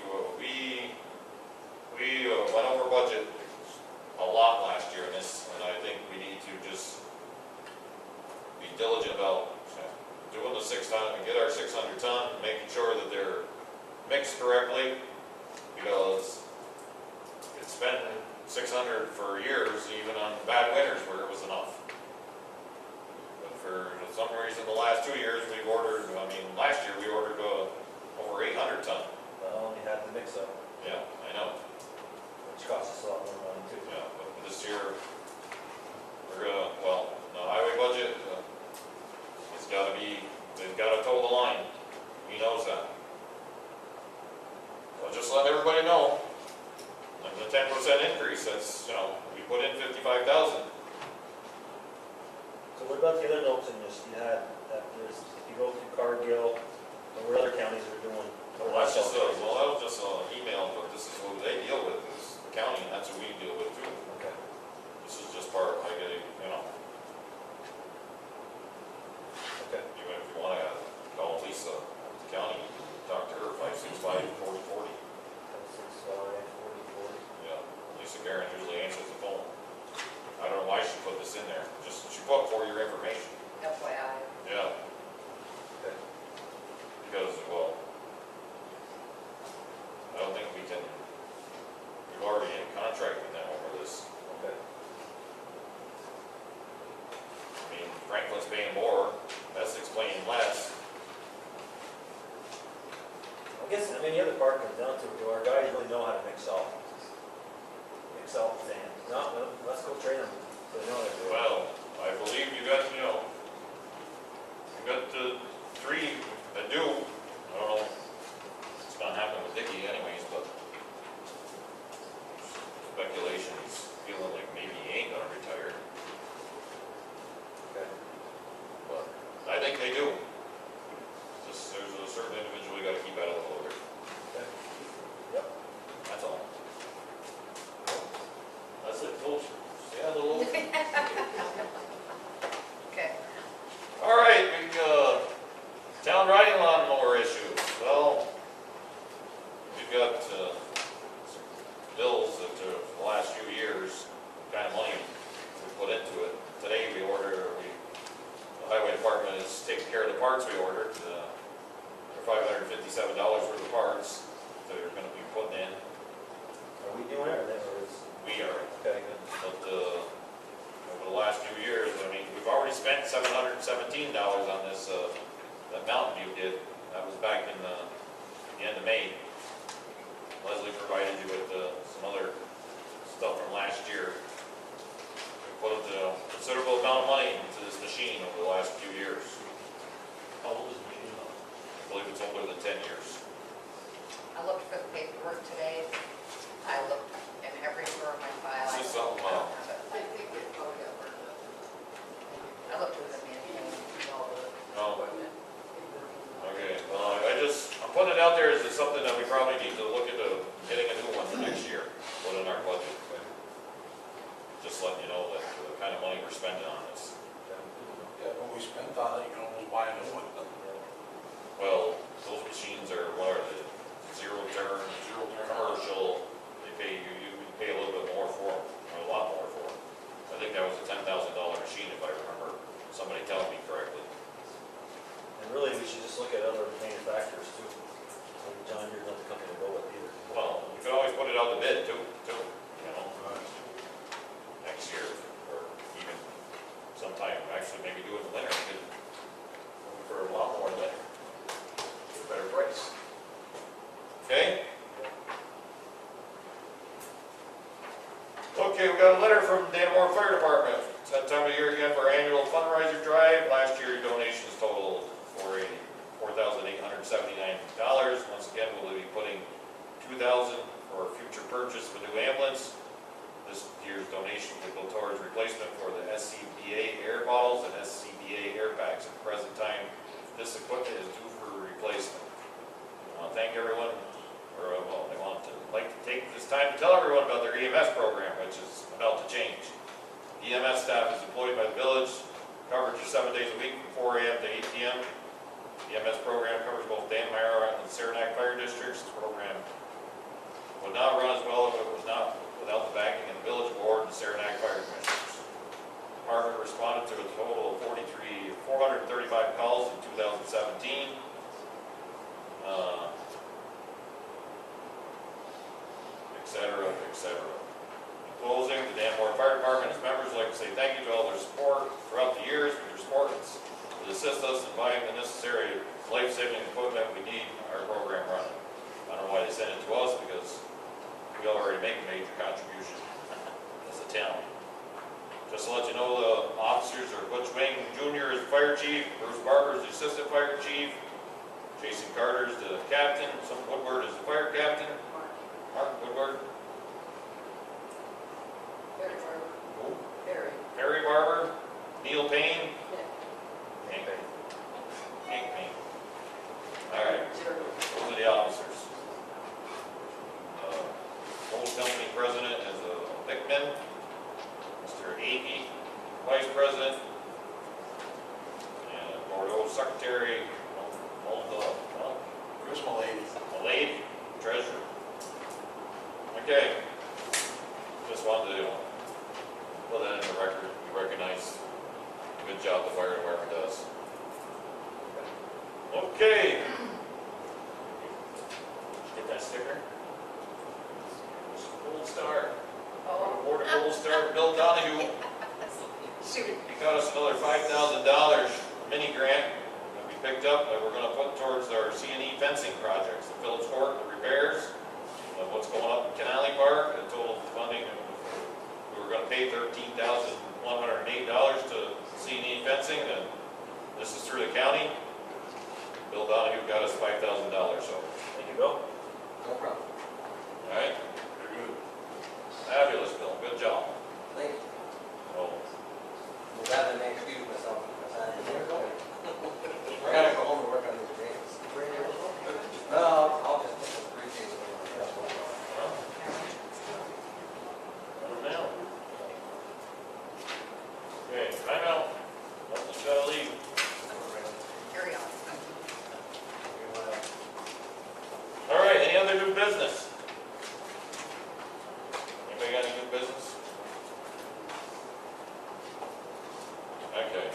went over budget a lot last year in this, and I think we need to just be diligent about doing the 6 ton and get our 600 ton, making sure that they're mixed correctly, because it's been 600 for years, even on bad winters where it was enough. But for some reason, the last 2 years, we've ordered, last year we ordered over 800 ton. Well, you have to mix up, Yeah, I know. which costs us a lot more money too. Yeah, but this year, we're gonna, the highway budget, it's gotta be, they've gotta toe the line. He knows that. So just let everybody know, like the 10% increase, that's, we put in 55,000. So what about the other notes in this? You had, that there's, if you go through Cargill, and what other counties are doing? Well, that was just an email, but this is what they deal with, is the county, and that's what we deal with too. Okay. This is just part, like, Okay. even if you wanna call Lisa, the county, talk to her, 565-4040. 6, 5, 40, 40. Yeah, Lisa Guerin usually answers the phone. I don't know why she put this in there, just, she put for your information. FYI. Yeah. Okay. Because, I don't think we can, we've already in contract with them over this. Okay. Franklin's paying more, that's explaining less. I guess, the other part comes down to, do our guys really know how to mix salt? Mix salt and sand? No, well, let's go train them, so they know how to do it. Well, I believe you got, you got the 3 that do. I don't know, it's gonna happen with Dickie anyways, but speculation, he's feeling like maybe he ain't gonna retire. Okay. But I think they do. Just, there's a certain individual you gotta keep out of the loader. Okay. Yep. That's all. That's it, folks. Stay out of the loader. Okay. All right, town riding lawnmower issues. Well, we've got some bills that the last few years, kind of money we put into it. Today the highway department is taking care of the parts we ordered. For $557 worth of parts that are going to be put in. Are we doing everything, or is? We are. Okay, good. But over the last few years, we've already spent $717 on this, that Mountain View did. That was back in the end of May. Leslie provided you with some other stuff from last year. We put a considerable amount of money into this machine over the last few years. How old is the machine? I believe it's older than 10 years. I looked for the paperwork today. I looked in every drawer of my file. Is this I something, don't have it. I looked through the manual. No. Okay, well, I'm putting it out there as something that we probably need to look into getting a new one for next year, put in our budget. Just letting you know that the kind of money we're spending on this. Yeah, when we spent on it, you can almost buy a new one. Well, those Okay, we got a letter from Danmore Fire Department. It's that time of year again for our annual fundraiser drive. Last year donations totaled $4,879. Once again, we'll be putting $2,000 for future purchase of a new ambulance. This year's donation will go towards replacement for the SCBA air bottles and SCBA air packs. At the present time, this equipment is due for replacement. I want to thank everyone, like to take this time to tell everyone about their EMS program, which is about to change. EMS staff is employed by the village. Coverage is 7 days a week from 4 a.m. to 8 p.m. EMS program covers both Danmire and Saranac fire districts. This program would not run as well if it was not without the backing of the village board and Saranac fire commissioners. The department responded to a total of 435 calls in 2017. Etc., etc. In closing, the Danmore Fire Department and its members would like to say thank you to all their support throughout the years. With your support to assist us in buying the necessary life-saving equipment we need our program running. I don't know why they sent it to us, because we already make a major contribution as a town. Just to let you know, the officers are Butch Wing Jr. is the fire chief, Bruce Barber is the assistant fire chief, Jason Carter is the captain, Sam Woodward is the fire captain, Mark Woodward, Barry Barber. who? Barry. Barber, Neil Payne, Hank Payne. All right, those are the officers. Old company president is Bickman, Mr. Akey, vice president, and Bordeaux secretary, Chris Malady. Malade, treasurer. Okay, just wanted to put that in the record. We recognize the good job the fire department does. Okay. Get that sticker. Gold Star. Oh, Award of Gold Star, Bill Donahue. shoot. He got us another $5,000 mini grant that we picked up that we're going to put towards our C&E fencing projects, the Phillips Court, the repairs of what's going up in Canally Park. The total funding, we were going to pay $13,108 to C&E fencing, and this is through the county. Bill Donahue got us $5,000, so. Thank you, Bill. No problem. All right, very good. Fabulous, Bill, good job. Thank you. So, I'm glad I may excuse myself because I gotta go home and work on these grants. No, I'll just put this briefcase away. now. Okay, time out. Nothing's gotta leave. Carry on. All right, any other new business? Anybody got any new business? Okay.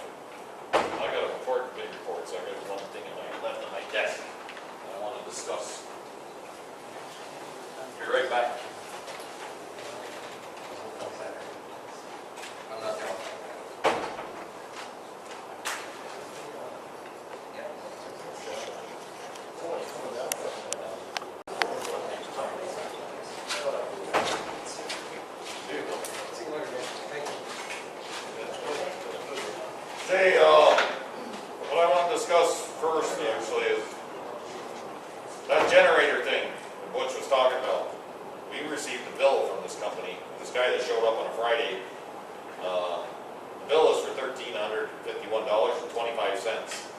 I got a report, big report, so I got one thing left on my desk I want to discuss. Be right back. I'm not there. Hey, what I want to discuss first actually is that generator thing that Butch was talking about. We received a bill from this company, this guy that showed up on a Friday. The bill is for $1,351.25.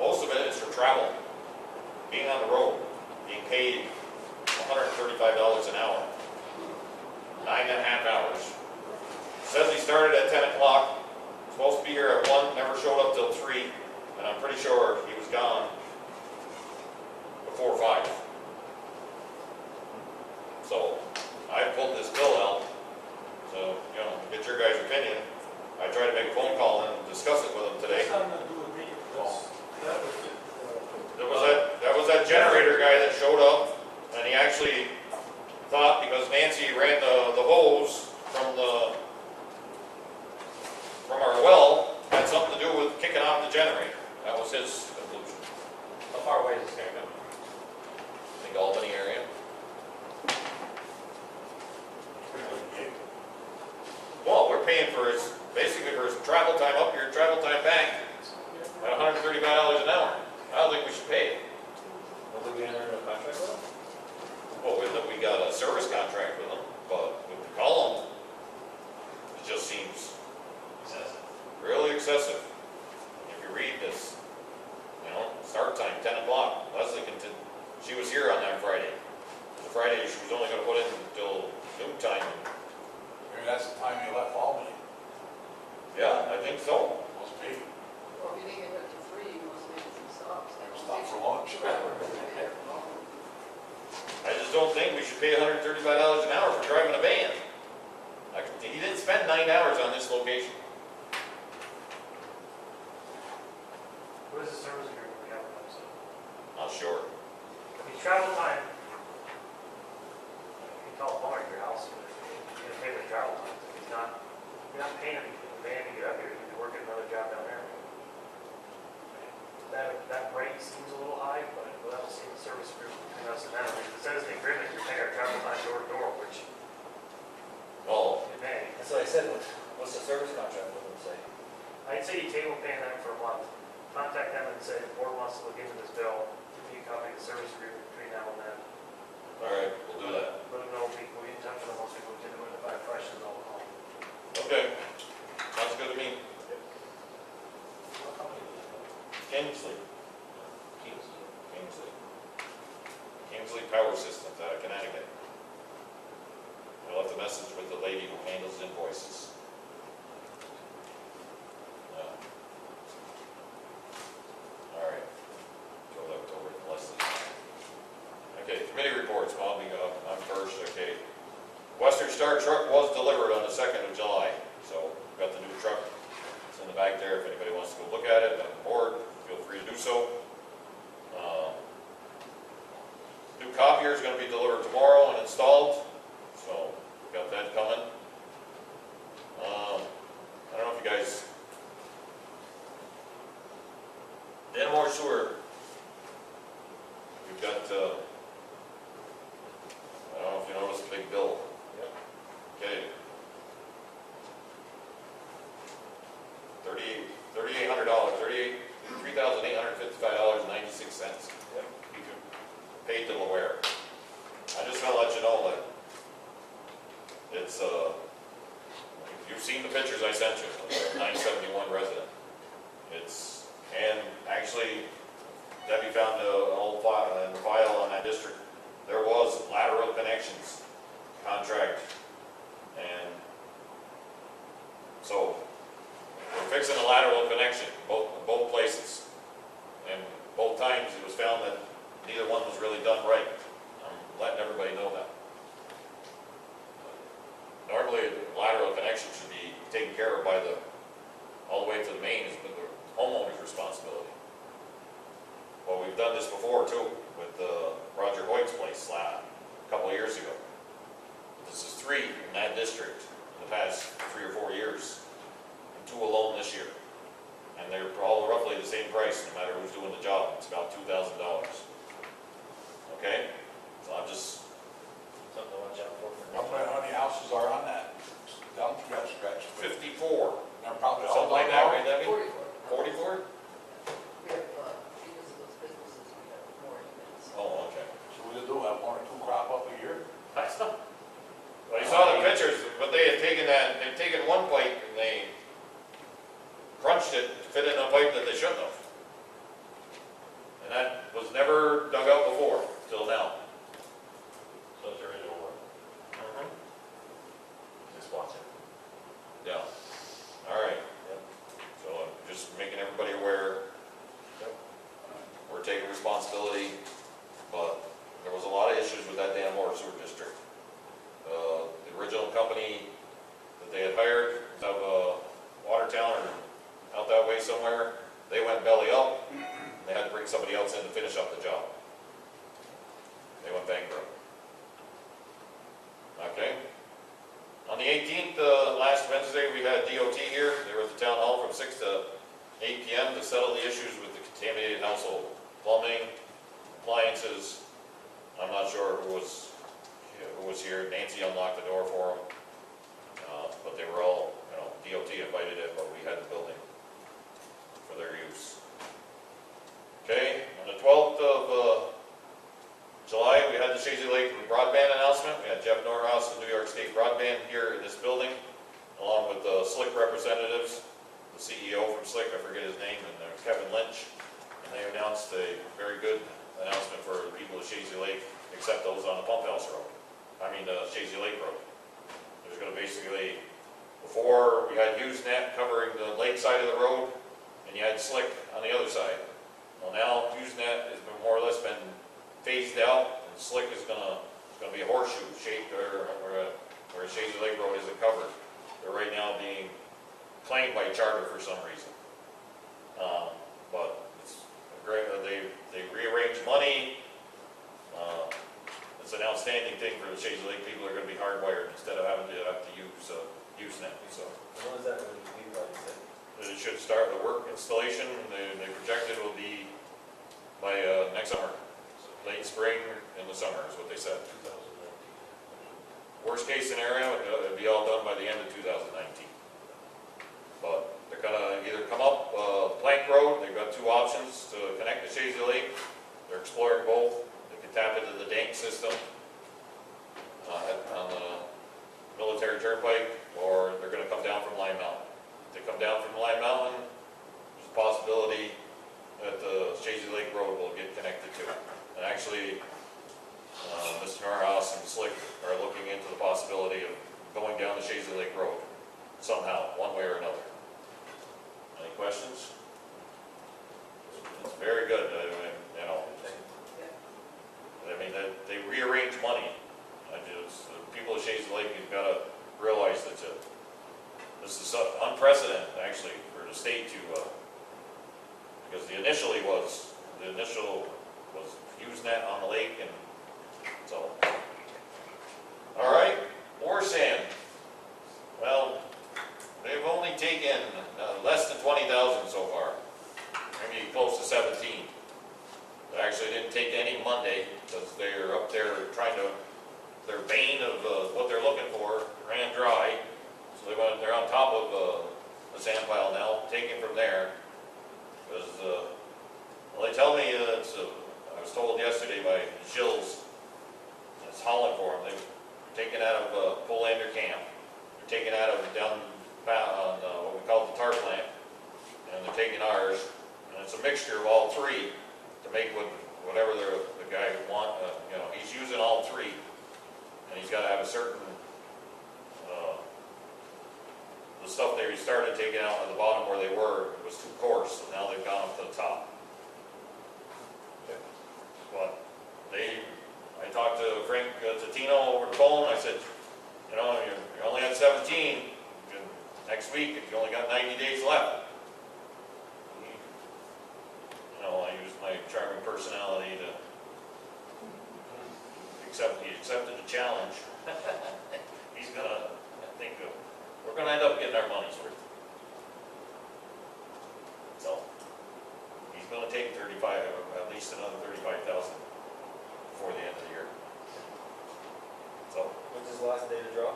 Most of it is for travel, being on the road, being paid $135 an hour, 9.5 hours. Says he started at 10 o'clock. Supposed to be here at 1, never showed up till 3, and I'm pretty sure he was gone before 5. So, I pulled this bill out, so, get your guys' opinion. I tried to make a phone call and discuss it with him today. That's nothing to do with me. That was that generator guy that showed up, and he actually thought because Nancy ran the hose from our well had something to do with kicking off the generator. That was his conclusion. How far away is this guy coming? I think Albany area. travel time up here, travel time back, at $135 an hour. I don't think we should pay it. Will we be entering a contract with them? Well, we got a service contract with them, but with the column, it just seems really excessive. If you read this, start time, 10 o'clock, Leslie she was here on that Friday. The Friday, she was only gonna put in until noon time. Maybe that's the time you left Albany. Yeah, I think so. Must be. Well, if you didn't get it to 3, you must make some stops. Stop for lunch. I just don't think we should pay $135 an hour for driving a van. He didn't spend 9 hours on this location. What is the service agreement we have with them? So, Not sure. I mean, travel time, you can call a plumber at your house, but you're gonna pay for travel time. You're not paying him for the van to get up here, you can work at another job down there. That rate seems a little high, but we'll have to see the service agreement between us and them. It says in the agreement, you're paying our travel time door to door, which Oh, it may. That's what I said, what's the service contract with them say? I'd say you table paying them for a month. Contact them and say, the board wants to look into this bill, give me a copy of the service agreement between now and then. all right, we'll do that. Let them know, we'll get in touch with them once we look into it, if I have questions, I'll call. Okay, sounds good to me. What company is it? Kingsley. Kingsley Power Systems out of Connecticut. I left a message with the lady who handles invoices. All right. Throw that over to Leslie. Okay, committee reports. I'm first. Okay. Western Star truck was delivered on the 2nd of July. So we've got the new truck. It's in the back there. If anybody wants to go look at it on the board, feel free to do so. New copier is going to be delivered tomorrow and installed. So we've got that coming. I don't know if you guys... Danamore Sewer. We've got, I don't know if you noticed the big bill. Yep. Okay. $3,855.96. Yep. Paid to Delaware. I just want to let you know that it's, you've seen the pictures I sent you of the 971 resident. And actually, Debbie found an old file on that district. There was lateral connections contract, and so we're fixing a lateral connection both places. And both times it was found that neither one was really done right. I'm letting everybody know that. Normally, the lateral connection should be taken care of by all the way to the main is the homeowner's responsibility. Well, we've done this before too, with Roger Hoyt's place a couple of years ago. This is 3 in that district in the past 3 or 4 years, and 2 alone this year. And they're all roughly the same price, no matter who's doing the job. It's about $2,000. Okay? So I'm just... Something to watch out for. How many houses are on that down stretch? 54. They're probably all Something like that, right, Debbie? 44. 44? We have, because of those businesses, we have more units. Oh, okay. So we do have 1 or 2 crop up a year? Well, you saw the pictures, but they'd taken one pipe and they crunched it to fit in a pipe that they shouldn't have. And that was never dug out before, till now. So it's already over. Just watch it. Yeah. All right. So I'm just making everybody aware. We're taking responsibility, but there was a lot of issues with that Danamore Sewer District. The original company that they had hired out of Watertown or out that way somewhere, they went belly up. And they had to bring somebody else in to finish up the job. They went bankrupt. Okay. On the 18th, last Wednesday, we had DOT here. They were at the town hall from 6 to 8 p.m. to settle the issues with the contaminated household. Plumbing, appliances. I'm not sure who was here. Nancy unlocked the door for them. But they were all, DOT invited it, but we had broadband announcement. We had Jeff Norhouse of New York State Broadband here in this building, along with the Slick representatives, the CEO from Slick, I forget his name, and Kevin Lynch. And they announced a very good announcement for the people of Shazy Lake, except those on the Pump House Road. Shazy Lake Road. There's going to basically, before we had Usenet covering the lake side of the road, and you had Slick on the other side. Well, now Usenet has been more or less been phased out, and Slick is going to be a horseshoe shaped where Shazy Lake Road isn't covered. They're right now being claimed by Charter for some reason. But it's great. They rearranged money. It's an outstanding thing for the Shazy Lake people. Are going to be hardwired instead of having to use Usenet. So When was that going to be, like you said? it should start the work installation. They projected will be by next summer, late spring in the summer is what they said. 2019. Worst case scenario, it'll be all done by the end of 2019. But they're gonna either come up Plank Road. They've got two options to connect to Shazy Lake. They're exploring both. They can tap into the Dank system on the military turnpike, or they're gonna come down from Lime Mountain. If they come down from Lime Mountain, there's a possibility that the Shazy Lake Road will get connected to it. And actually, Mr. Norhouse and Slick are looking into the possibility of going down the Shazy Lake Road somehow, one way or another. Any questions? It's very good, they rearrange money. The people of Shazy Lake, you've got to realize that this is unprecedented, actually, for the state to, because the initial was Usenet on the lake, and so. All right, ore sand. Well, they've only taken less than 20,000 so far, maybe close to 17. They actually didn't take any Monday because they're up there trying to, their vein of what they're looking for ran dry. So they're on top of the sand pile now, taking from there. Because, well, they tell me that I was told yesterday by Shills, it's hauling for them. They're taking out of Polander Camp. They're taking out of down on what we call the tar plant, and they're taking ours, and it's a mixture of all three to make whatever the guy want. He's using all three, and he's got to have a certain the stuff they started taking out at the bottom where they were was too coarse, so now they've gone up to the top. But I talked to Frank Tatino over the phone. I said, you only had 17. Next week, if you only got 90 days left. I used my charming personality to he accepted the challenge. He's gonna, we're gonna end up getting our money's worth. So, he's gonna take 35, at least another 35,000 before the end of the year. So. When's his last day to draw?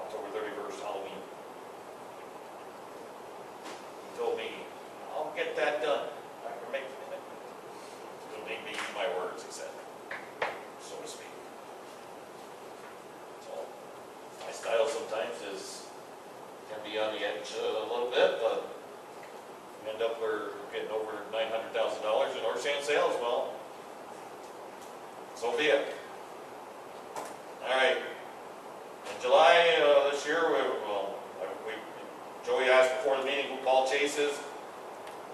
October 31st, Halloween. He told me, I'll get that done. I can make it. He'll make me eat my words, he said, so to speak. So, my style sometimes can be on the edge a little bit, but we end up getting over $900,000 in ore sand sales. Well, so be it. All right. In July this year, Joey asked before the meeting who Paul Chase is.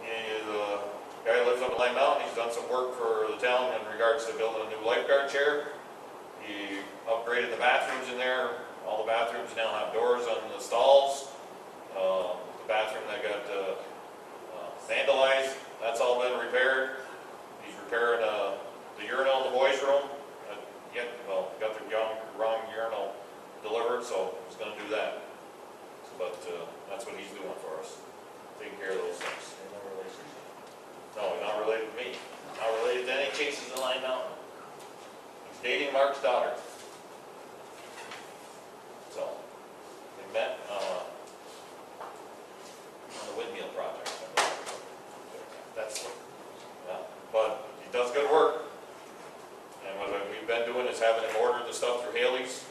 He's a guy who lives up in Lime Mountain. He's done some work for the town in regards to building a new lifeguard chair. He upgraded the bathrooms in there. All the bathrooms now have doors on the stalls. The bathroom that got vandalized, that's all been repaired. He's repairing the urinal in the boys' room. Got the wrong urinal delivered, so he's going to do that. But that's what he's doing for us, taking care of those things. No, he's not related to me. Not related to any Chases in Lime Mountain. He's dating Mark's daughter. So, they met on the windmill project. But he does good work. And what we've been doing is having him order the stuff through Haley's,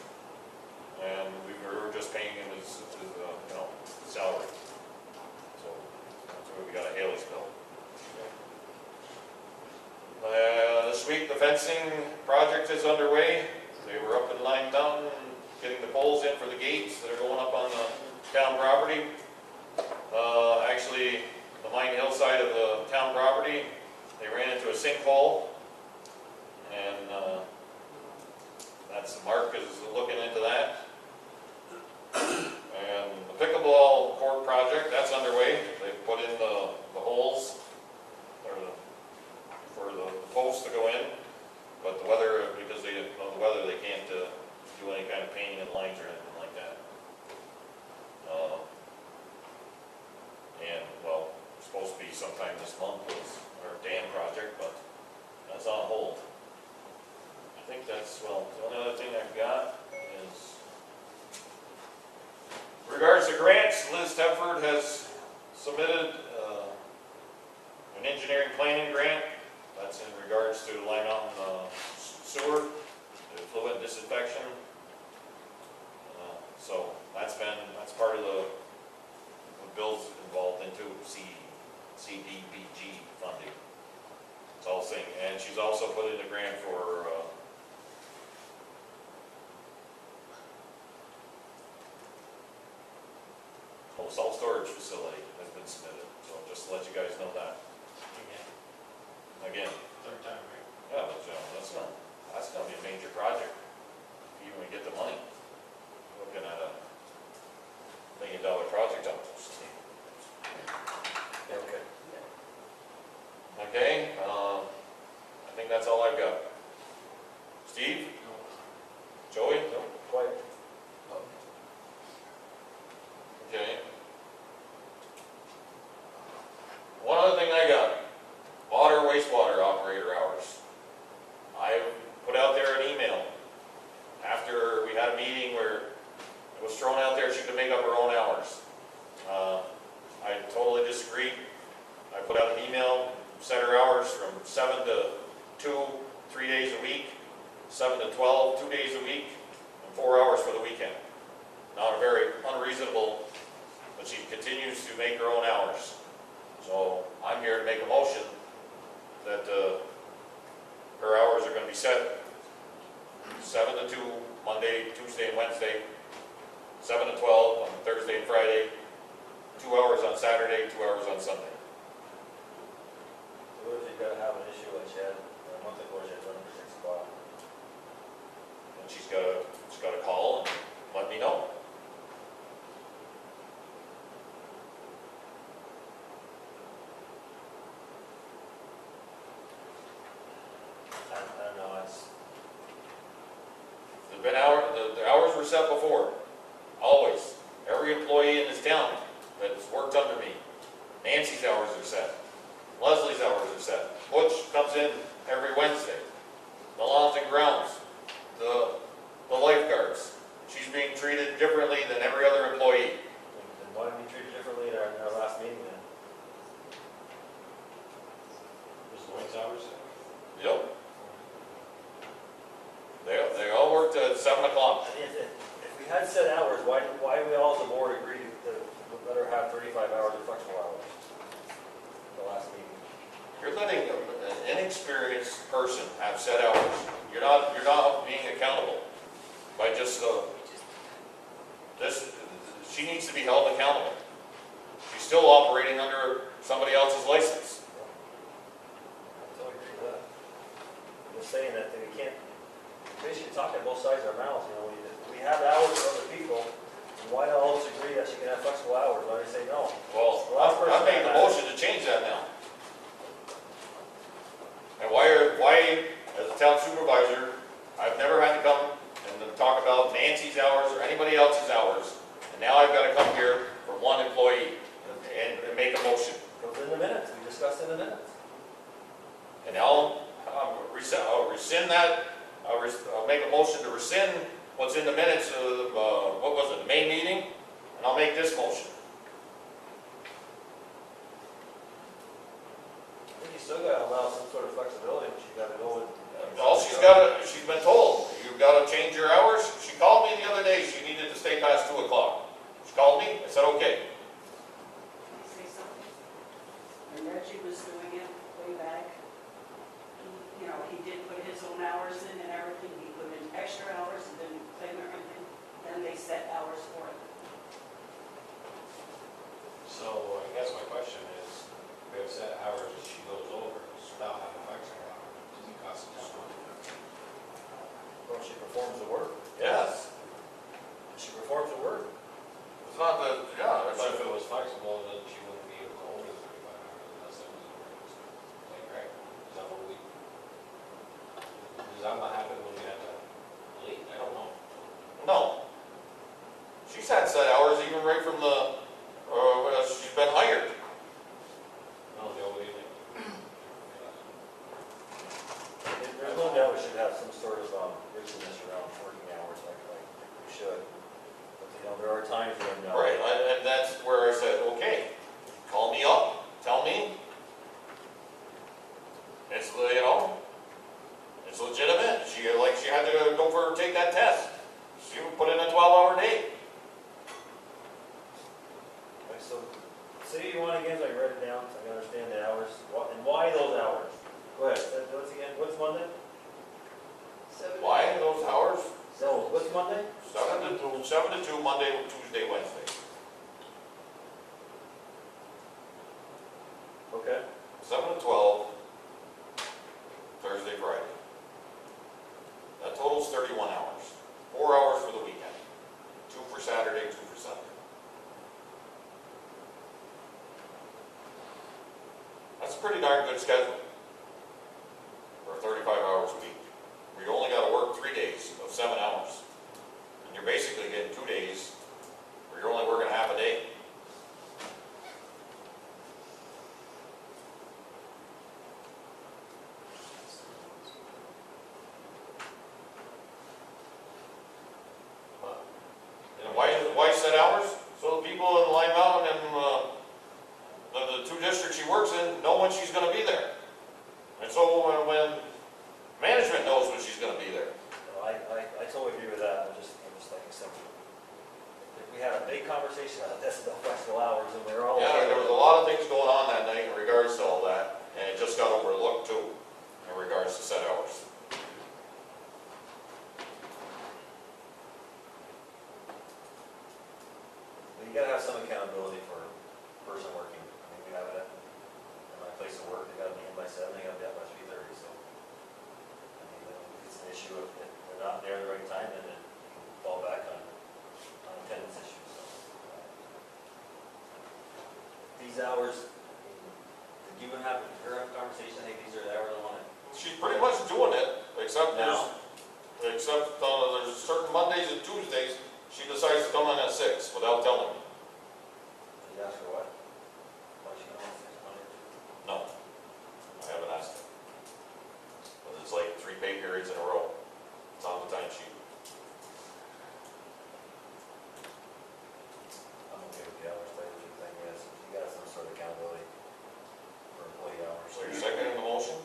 and we were just paying him his salary. So, that's why we got a Haley's bill. This week, the fencing project is underway. They were up in Lime Mountain, getting the poles in for the gates that are going up on the town property. Actually, the Mine Hill side of the town property, they ran into a sinkhole, and Mark is looking into that. And the pickleball court project, that's underway. They put in the holes for the posts to go in, but the weather, because they didn't know the weather, they can't do any kind of painting and lines or anything like that. And well, it's supposed to be sometime this month was our dam project, but that's on hold. I think that's, well, the only other thing I've got is, in regards to grants, Liz Tedford has submitted an engineering planning grant. That's in regards to Lime Mountain sewer, the fluid disinfection. So that's part of the bills involved into CDBG funding. It's all saying, and she's also put in a grant for salt storage facility has been submitted. So just to let you guys know that. Again. Third time, right? Yeah, but that's gonna be a major project. Even when we get the money, we're looking at a $1 million project almost. Okay. Okay, I think that's all I've got. Steve? Joey? No, quiet. Okay. One other thing I got, water, wastewater operator hours. I put out there an email after we had a meeting where it was thrown out there she could make up her own hours. I totally disagreed. I put out an email, set her hours from 7 to 2, 3 days a week, 7 to 12, 2 days a week, and 4 hours for the weekend. Not a very unreasonable, but she continues to make her own hours. So I'm here to make a motion that her hours are going to be set 7 to 2, Monday, Tuesday, and Wednesday, 7 to 12 on Thursday and Friday, 2 hours on Saturday, 2 hours on Sunday. What if you've got to have an issue like she had a month ago, she had run for 6 o'clock? And she's got to call and let me know. I don't know, The hours were set before, always. Every employee in this town that's worked under me, Nancy's hours are set. Leslie's hours are set. Butch comes in every Wednesday. The lawns and grounds, the lifeguards. She's being treated differently than every other employee. then why did we treat it differently in our last meeting then? Was Lloyd's hours? Yep. They all worked at 7 o'clock. If we had set hours, why we all as a board agreed to let her have 35 hours of flexible hours? The last meeting. You're letting an inexperienced person have set hours. You're not being accountable by just this. She needs to be held accountable. She's still operating under somebody else's license. I totally agree with that. I'm just saying that we can't, basically talking both sides of our mouths, you know, we have hours for other people, and why not all just agree that she can have flexible hours, why do you say no? Well, The last person I'm making the that motion to change that now. And why, as a town supervisor, I've never had to come and talk about Nancy's hours or anybody else's hours, and now I've got to come here for one employee and make a motion. goes in the minutes, we discussed in the minutes. And I'll rescind that. I'll make a motion to rescind what's in the minutes of, what was it, the May meeting, and I'll make this motion. I think you still gotta allow some sort of flexibility, but you gotta go with. All she's been told, you've gotta change your hours. She called me the other day, she needed to stay past 2 o'clock. She called me, I said, okay. Can I say something? When Reggie was doing it way back, he, he did put his own hours in and everything. He put in extra hours and didn't claim everything. Then they set hours for it. So I guess my question is, we have set hours that she goes over, so now how affects her hours? Does it cost us money? Well, she performs the work. Yes. She performs the work. It's not that, yeah, But it's, if it was flexible, then she wouldn't be able to hold it 35 hours unless it was a work. Like, right? Is that what we? Does that not happen when we have that late? I don't know. no. She's had set hours even right from the, when she's been hired. No, Joe, what do you think? There's no doubt we should have some sort of reasonableness around working hours like we should. But, there are times when. Right, and that's where I said, okay, call me up, tell me. It's, it's legitimate. She had to go take that test. She would put in a 12-hour day. Okay, so, say you want again, so I write it down, so I can understand the hours, and why those hours? Go ahead, once again, what's Monday? Why those hours? No, what's Monday? 7 to 2, Monday, Tuesday, Wednesday. Okay. 7 to 12, Thursday, Friday. That totals 31 hours. 4 hours for the weekend. 2 for Saturday, 2 for Sunday. That's a pretty darn good schedule for 35 hours a week. Where you only got to work 3 days of 7 hours. And you're basically getting 2 days where you're only working half a day. And why set hours? So the people in Lime Mountain and the 2 districts she works in know when she's going to be there. And so when management knows when she's going to be there. No, I totally agree with that, I'm just like I said, if we had a big conversation about this about flexible hours, and we were all. Yeah, there was a lot of things going on that night in regards to all that, and it just got overlooked too, in regards to set hours. But you gotta have some accountability for a person working. I mean, we have it at my place of work, they gotta be in by 7, they gotta be out by 3:30, so. I mean, if it's an issue, if they're not there at the right time, then it can fall back on attendance issues, so. These hours, did you and have her have a conversation, hey, these are the hours I want it? She's pretty much doing it, except Now? there's certain Mondays and Tuesdays, she decides to come in at 6 without telling me. Did you ask her what? Why she not on 6 Monday? No, I haven't asked her. But it's like 3 pay periods in a row. It's on the timesheet. I'm okay with the hours, but the thing is, you got some sort of accountability for employee hours. So you're seconding the motion?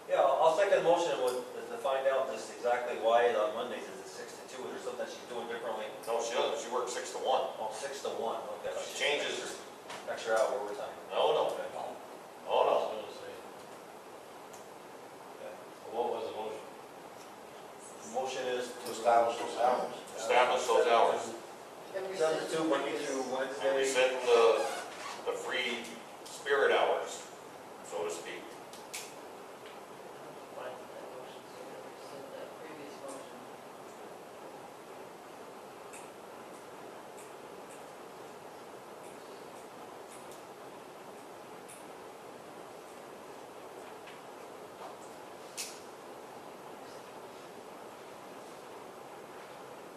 Yeah, I'll second the motion to find out just exactly why on Mondays is it 6 to 2, is there something that she's doing differently? No, she doesn't. She works 6 to 1. Oh, 6 to 1, okay. She changes. Extra hour overtime. No. Okay. Oh, no. I was gonna say. Okay. So what was the motion? The motion is To establish those hours. Establish those hours. 7 to 2, Monday through And Wednesday. rescind the free spirit hours, so to speak. Fine, that motion, so we rescind that previous motion.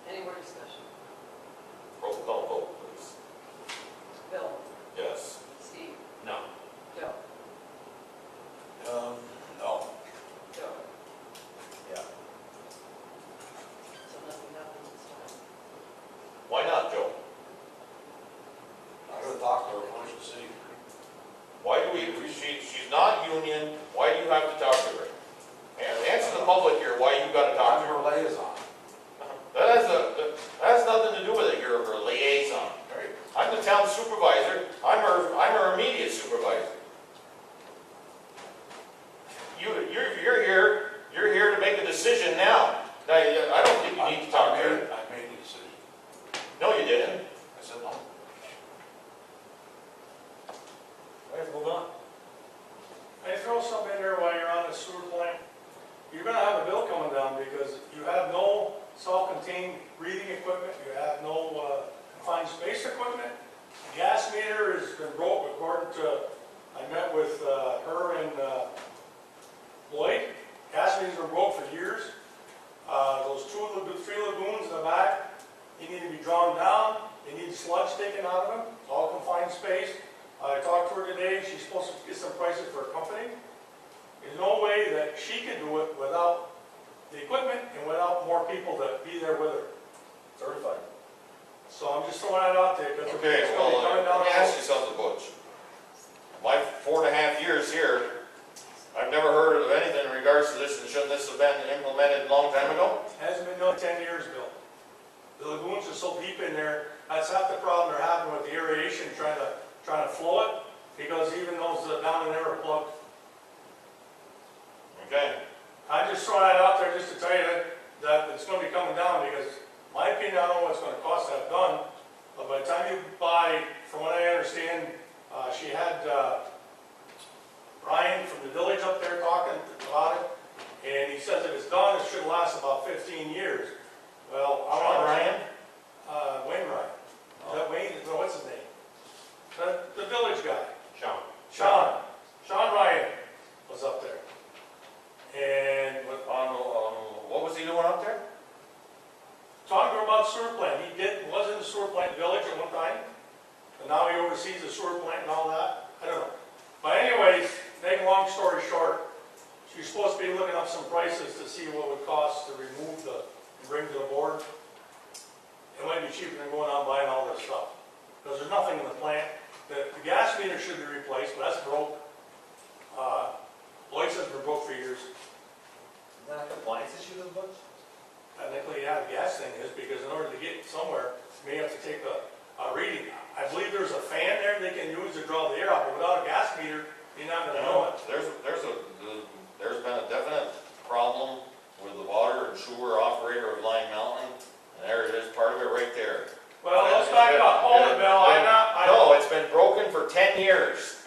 Any more discussion? Roll call vote, please. Bill, Yes. Steve, No. Joe, No. Joe. Yeah. So nothing happens this time. Why not, Joe? I gotta talk to her first and see. Why do she's not union, why do you have to talk to her? And answer the the public here, why you gotta talk I'm to her. her liaison. That has nothing to do with it, you're her liaison. Right. I'm the town supervisor, I'm her immediate supervisor. You're here to make a decision now. Now, I don't think you need to talk to her. I made the decision. No, you didn't. I said no. Let's move on. Can I throw something in there while you're on the sewer plant? You're gonna have a bill coming down because you have no self-contained breathing equipment, you have no confined space equipment. The gas meter has been broke according to, I met with her and Lloyd. Gas meters were broke for years. Those three lagoons in the back, they need to be drawn down, they need sludge taken out of them, it's all confined space. I talked to her today, she's supposed to get some prices for a company. There's no way that she can do it without the equipment and without more people that be there with her. Certified. So I'm just throwing that out there because Okay, it's going to be coming down. let me ask you something, Butch. My 4.5 years here, I've never heard of anything in regards to this, and shouldn't this have been implemented a long time ago? Hasn't been done in 10 years, Bill. The lagoons are so deep in there, that's half the problem they're having with the aeration, trying to flow it, because even those down in there are plugged. Okay, I just throw that out there just to tell you that it's going to be coming down, because my opinion, I don't know what it's going to cost to have done, but by the time you buy, from what I understand, she had Ryan from the village up there talking about it, and he says if it's done, it should last about 15 years. Well, I Sean want Ryan? Wayne Ryan. Is that Wayne? No, what's his name? The village guy. Sean. Sean Ryan was up there. And What was he doing up there? talking about sewer plant, was in the sewer plant village at one time, and now he oversees the sewer plant and all that. I don't know. But anyways, make a long story short, she's supposed to be looking up some prices to see what it would cost to remove and bring to the board. It might be cheaper than going out and buying all this stuff. Because there's nothing in the plant. The gas meter should be replaced, but that's broke. Lloyd says it's been broke for years. Isn't that a compliance issue, those books? Technically, yeah, the gas thing is, because in order to get somewhere, you may have to take a reading. I believe there's a fan there they can use to draw the air out, but without a gas meter, you're not gonna know it. There's been a definite problem with the water and sewer operator of Line Mountain, and there it is, part of it right there. Well, let's back up, hold it, Bill, No, it's been broken for 10 years,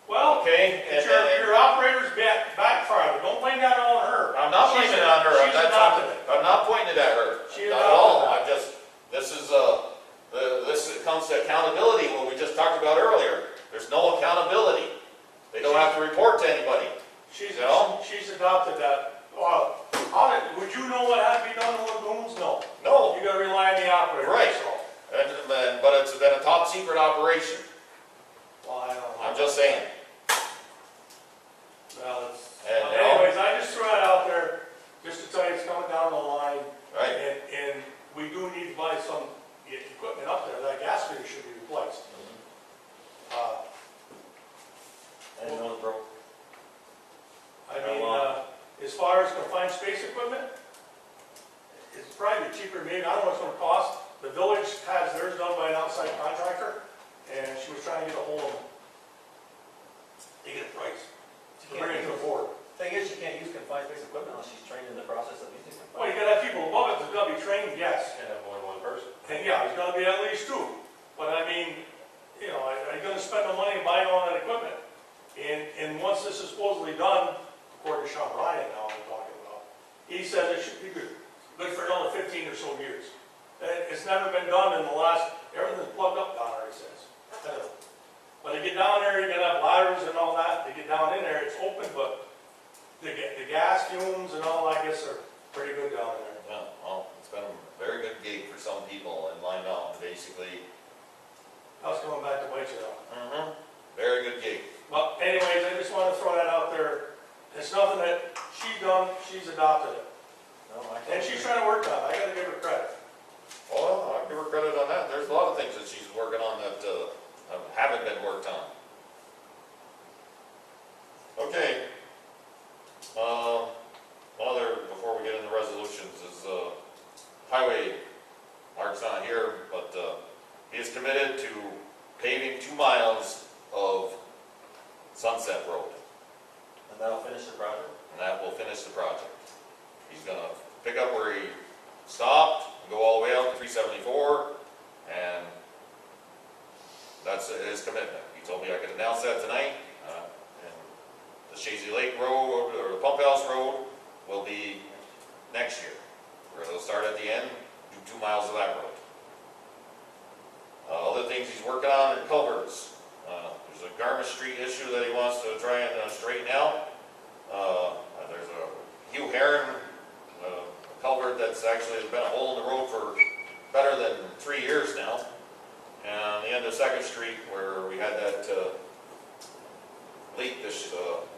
well, okay? it's your operator's backfired, don't blame that on her. I'm not blaming it on her. She's adopted it. I'm not pointing it at her. She Not at all. adopted I'm just, this comes to accountability, what we just talked about earlier. There's no accountability. They don't have to report to anybody. She's No? adopted that. Would you know what had to be done in the lagoons? No. No. You gotta rely on the operator. Right. So, But it's been a top secret operation. well, I don't know. I'm just saying. Well, And anyways, I just threw that out there, just to tell you it's coming down the line. Right. And we do need to buy some equipment up there, that gas meter should be replaced. I didn't know it was broke. I mean, as far as confined space equipment, it's probably cheaper, maybe, I don't know what it's gonna cost. The village has theirs done by an outside contractor, and she was trying to get a hold of them. To get a price, to bring it to the board. Thing is, you can't use confined space equipment unless she's trained in the process of using it. Well, you gotta have people above it that's gotta be trained, yes. Can't have more than one person. And yeah, there's gotta be at least two. But I mean, you know, are you gonna spend the money buying all that equipment? And once this is supposedly done, according to Sean Ryan now I'm talking about, he says it should be good for another 15 or so years. It's never been done in the last, everything's plugged up down there, he says. When they get down there, you're gonna have ladders and all that, they get down in there, it's open, but the gas fumes and all, I guess, are pretty good down in there. Yeah, well, it's been a very good gig for some people in Line Mountain, basically. I was coming back to bite you though. Very good gig. Well, anyways, I just wanted to throw that out there. It's nothing that she's done, she's adopted it. No, And she's trying to work on it, I gotta give her credit. Well, I'll give her credit on that. There's a lot of things that she's working on that haven't been worked on. Okay. Well, Sunset Road. And that'll finish the project? And that will finish the project. He's gonna pick up where he stopped, and go all the way out to 374, and that's his commitment. He told me I could announce that tonight, and the Shazy Lake Road, or the Pump House Road, will be next year, where they'll start at the end, do 2 miles of that road. Other things he's working on are culverts. There's a Garmisch Street issue that he wants to try and straighten out. There's a Hugh Heron culvert that's actually has been a hole in the road for better than 3 years now. And on the end of 2nd Street, where we had that leak this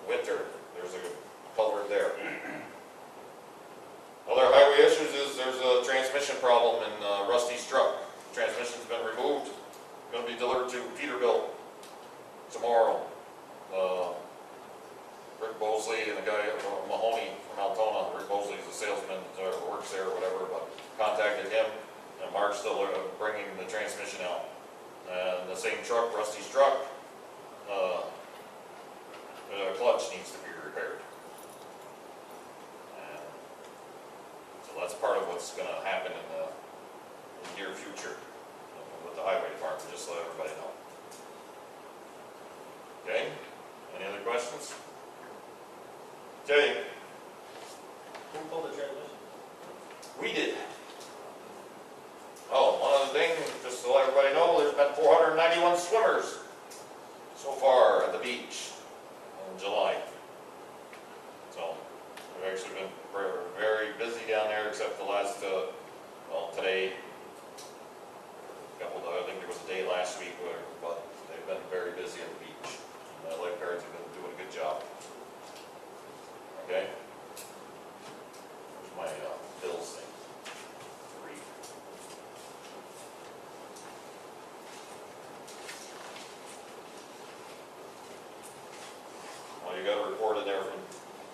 winter, there's a culvert there. Other highway issues is there's a transmission problem in Rusty's truck. Transmission's been removed, going to be delivered to Peterbilt tomorrow. Rick Bosley and a guy from Mahoney from Altona, Rick Bosley is a salesman, works there or whatever, but contacted him, and Mark's still bringing the transmission out. And the same truck, Rusty's truck, the clutch needs to be repaired. And so that's part of what's going to happen in the near future with the highway department, just so everybody know. Okay, any other questions? Okay, Who pulled the transmission? we did. Oh, one other thing, just to let everybody know, there's been 491 swimmers so far at the beach in July. So, we've actually been very busy down there, except the last, well, today, I think there was a day last week where, but they've been very busy at the beach. And the lifeguards have been doing a good job. Okay? Here's my bills thing. To read. Well, you got a report in there from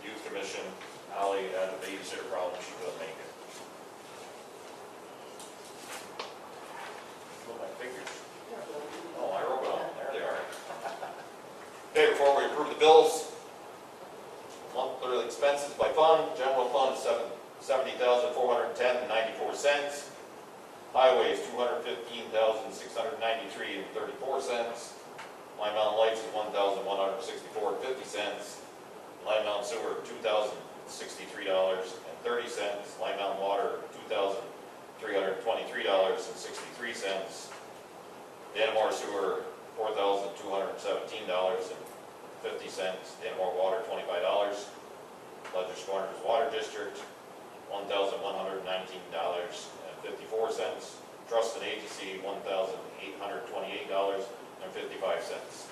Youth Commission. Ally had a babysitter problem, she couldn't make it. My figures. Oh, I wrote them. There they are. Okay, before we approve the bills, monthly expenses by fund. General fund is $70,410.94. Highways $215,693.34. Lime Mountain Lights is $1,164.50. Lime Mountain Sewer $2,063.30. Lime Mountain Water $2,323.63. Danamore Sewer $4,217.50. Danamore Water $25. Ledger's Corners Water District $1,119.54. Trust and Agency $1,828.55.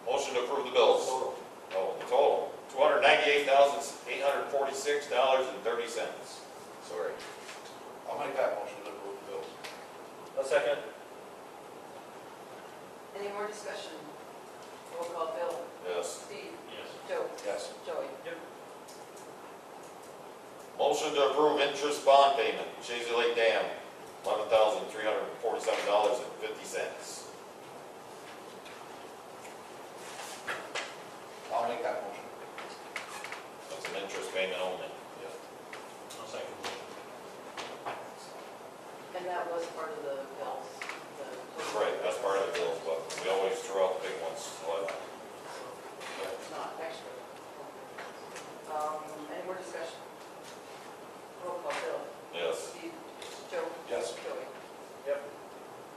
Motion to approve the bills. Oh, the total $298,846.30. Sorry. I'll make that motion to approve the bills. A second. Any more discussion? Roll call, Bill. Yes. Steve. Yes. Joe. Yes. Joey. Motion to approve interest bond payment, Shazy Lake Dam, $11,347.50. I'll make that motion. That's an interest payment only. A second. And that was part of the bills. That's right, that's part of the bills, but we always throw out the big ones, so It's not extra. Any more discussion? Roll call, Bill. yes. Steve. Joe. Yes. Joey.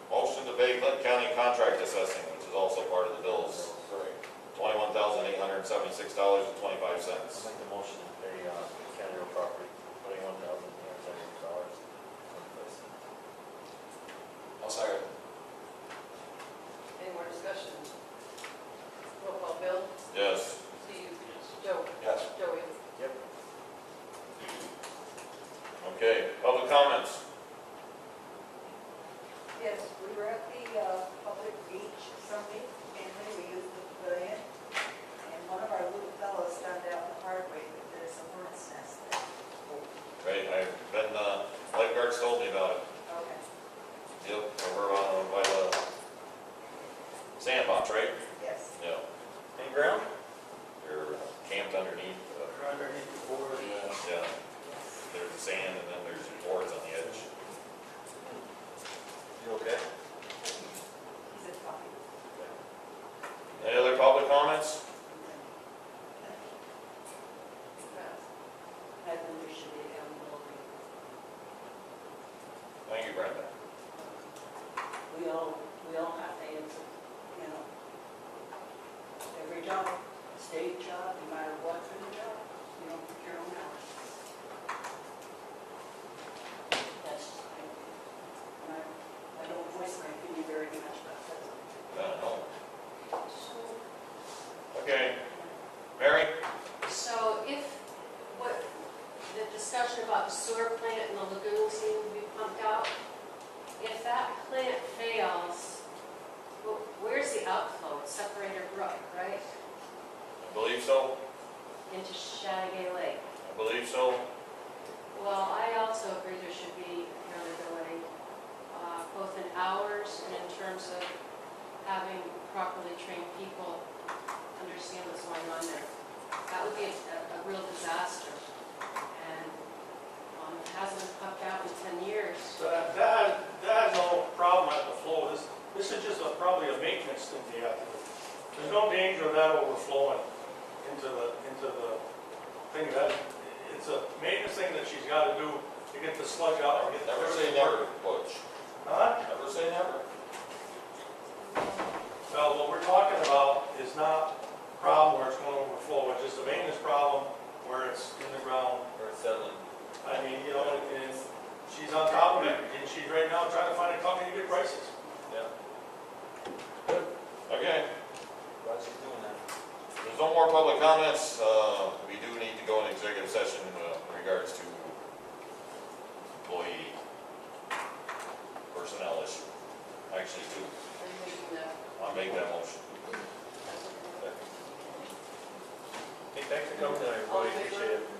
Motion to pay Clinton County contract assessing, which is also part of the bills, $21,876.25. I'll make the motion to pay county road property, $21,876. I'll second. Any more discussion? Roll call, Bill. Yes. Steve. Joe. Yes. Joey. Okay, public comments. Yes, we were at the public beach Sunday, family, we used the pavilion, and one of our little fellows found out the hard way that there's a hornet's nest there. Right, I've been, lifeguards told me about it. Okay. Yep, over on, by the sandbox, right? Yes. Yeah. underground? They're camped underneath, They're underneath the board. yeah, there's sand and then there's boards on the edge. You okay? Is it fine? Any other public comments? I think there should be accountability. Thank you, Brenda. We all have to answer, you know. Every job, state job, no matter what kind of job, you don't pick your own hours. That's just my opinion. And I don't voice my opinion very much, but that's. No. Okay, Mary? So if, what, the discussion about the sewer plant and the lagoons needing to be pumped out, if that plant fails, where's the outflow? It's Separator Brook, right? I believe so. Into Chattagay Lake. I believe so. Well, I also agree there should be accountability, both in hours and in terms of having properly trained people understand what's going on there. That would be a real disaster. And it hasn't been pumped out in 10 years. That has no problem at the flow. This is just probably a maintenance thing you have to do. There's no danger of that overflowing into the thing. It's a maintenance thing that she's got to do to get the sludge out and get the. Never say never, Butch. Huh? Never say never. Well, what we're talking about is not a problem where it's going to overflow. It's just a maintenance problem where it's in the ground. Or it's settling? I mean, you know, and she's on top of it, and she's right now trying to find a company to get prices. Yeah. Okay, Glad she's doing that. there's no more public comments. We do need to go in executive session in regards to employee personnel issue. Actually, two. Are you making that? I'll make that motion. Hey, thanks for coming tonight, everybody, appreciate it.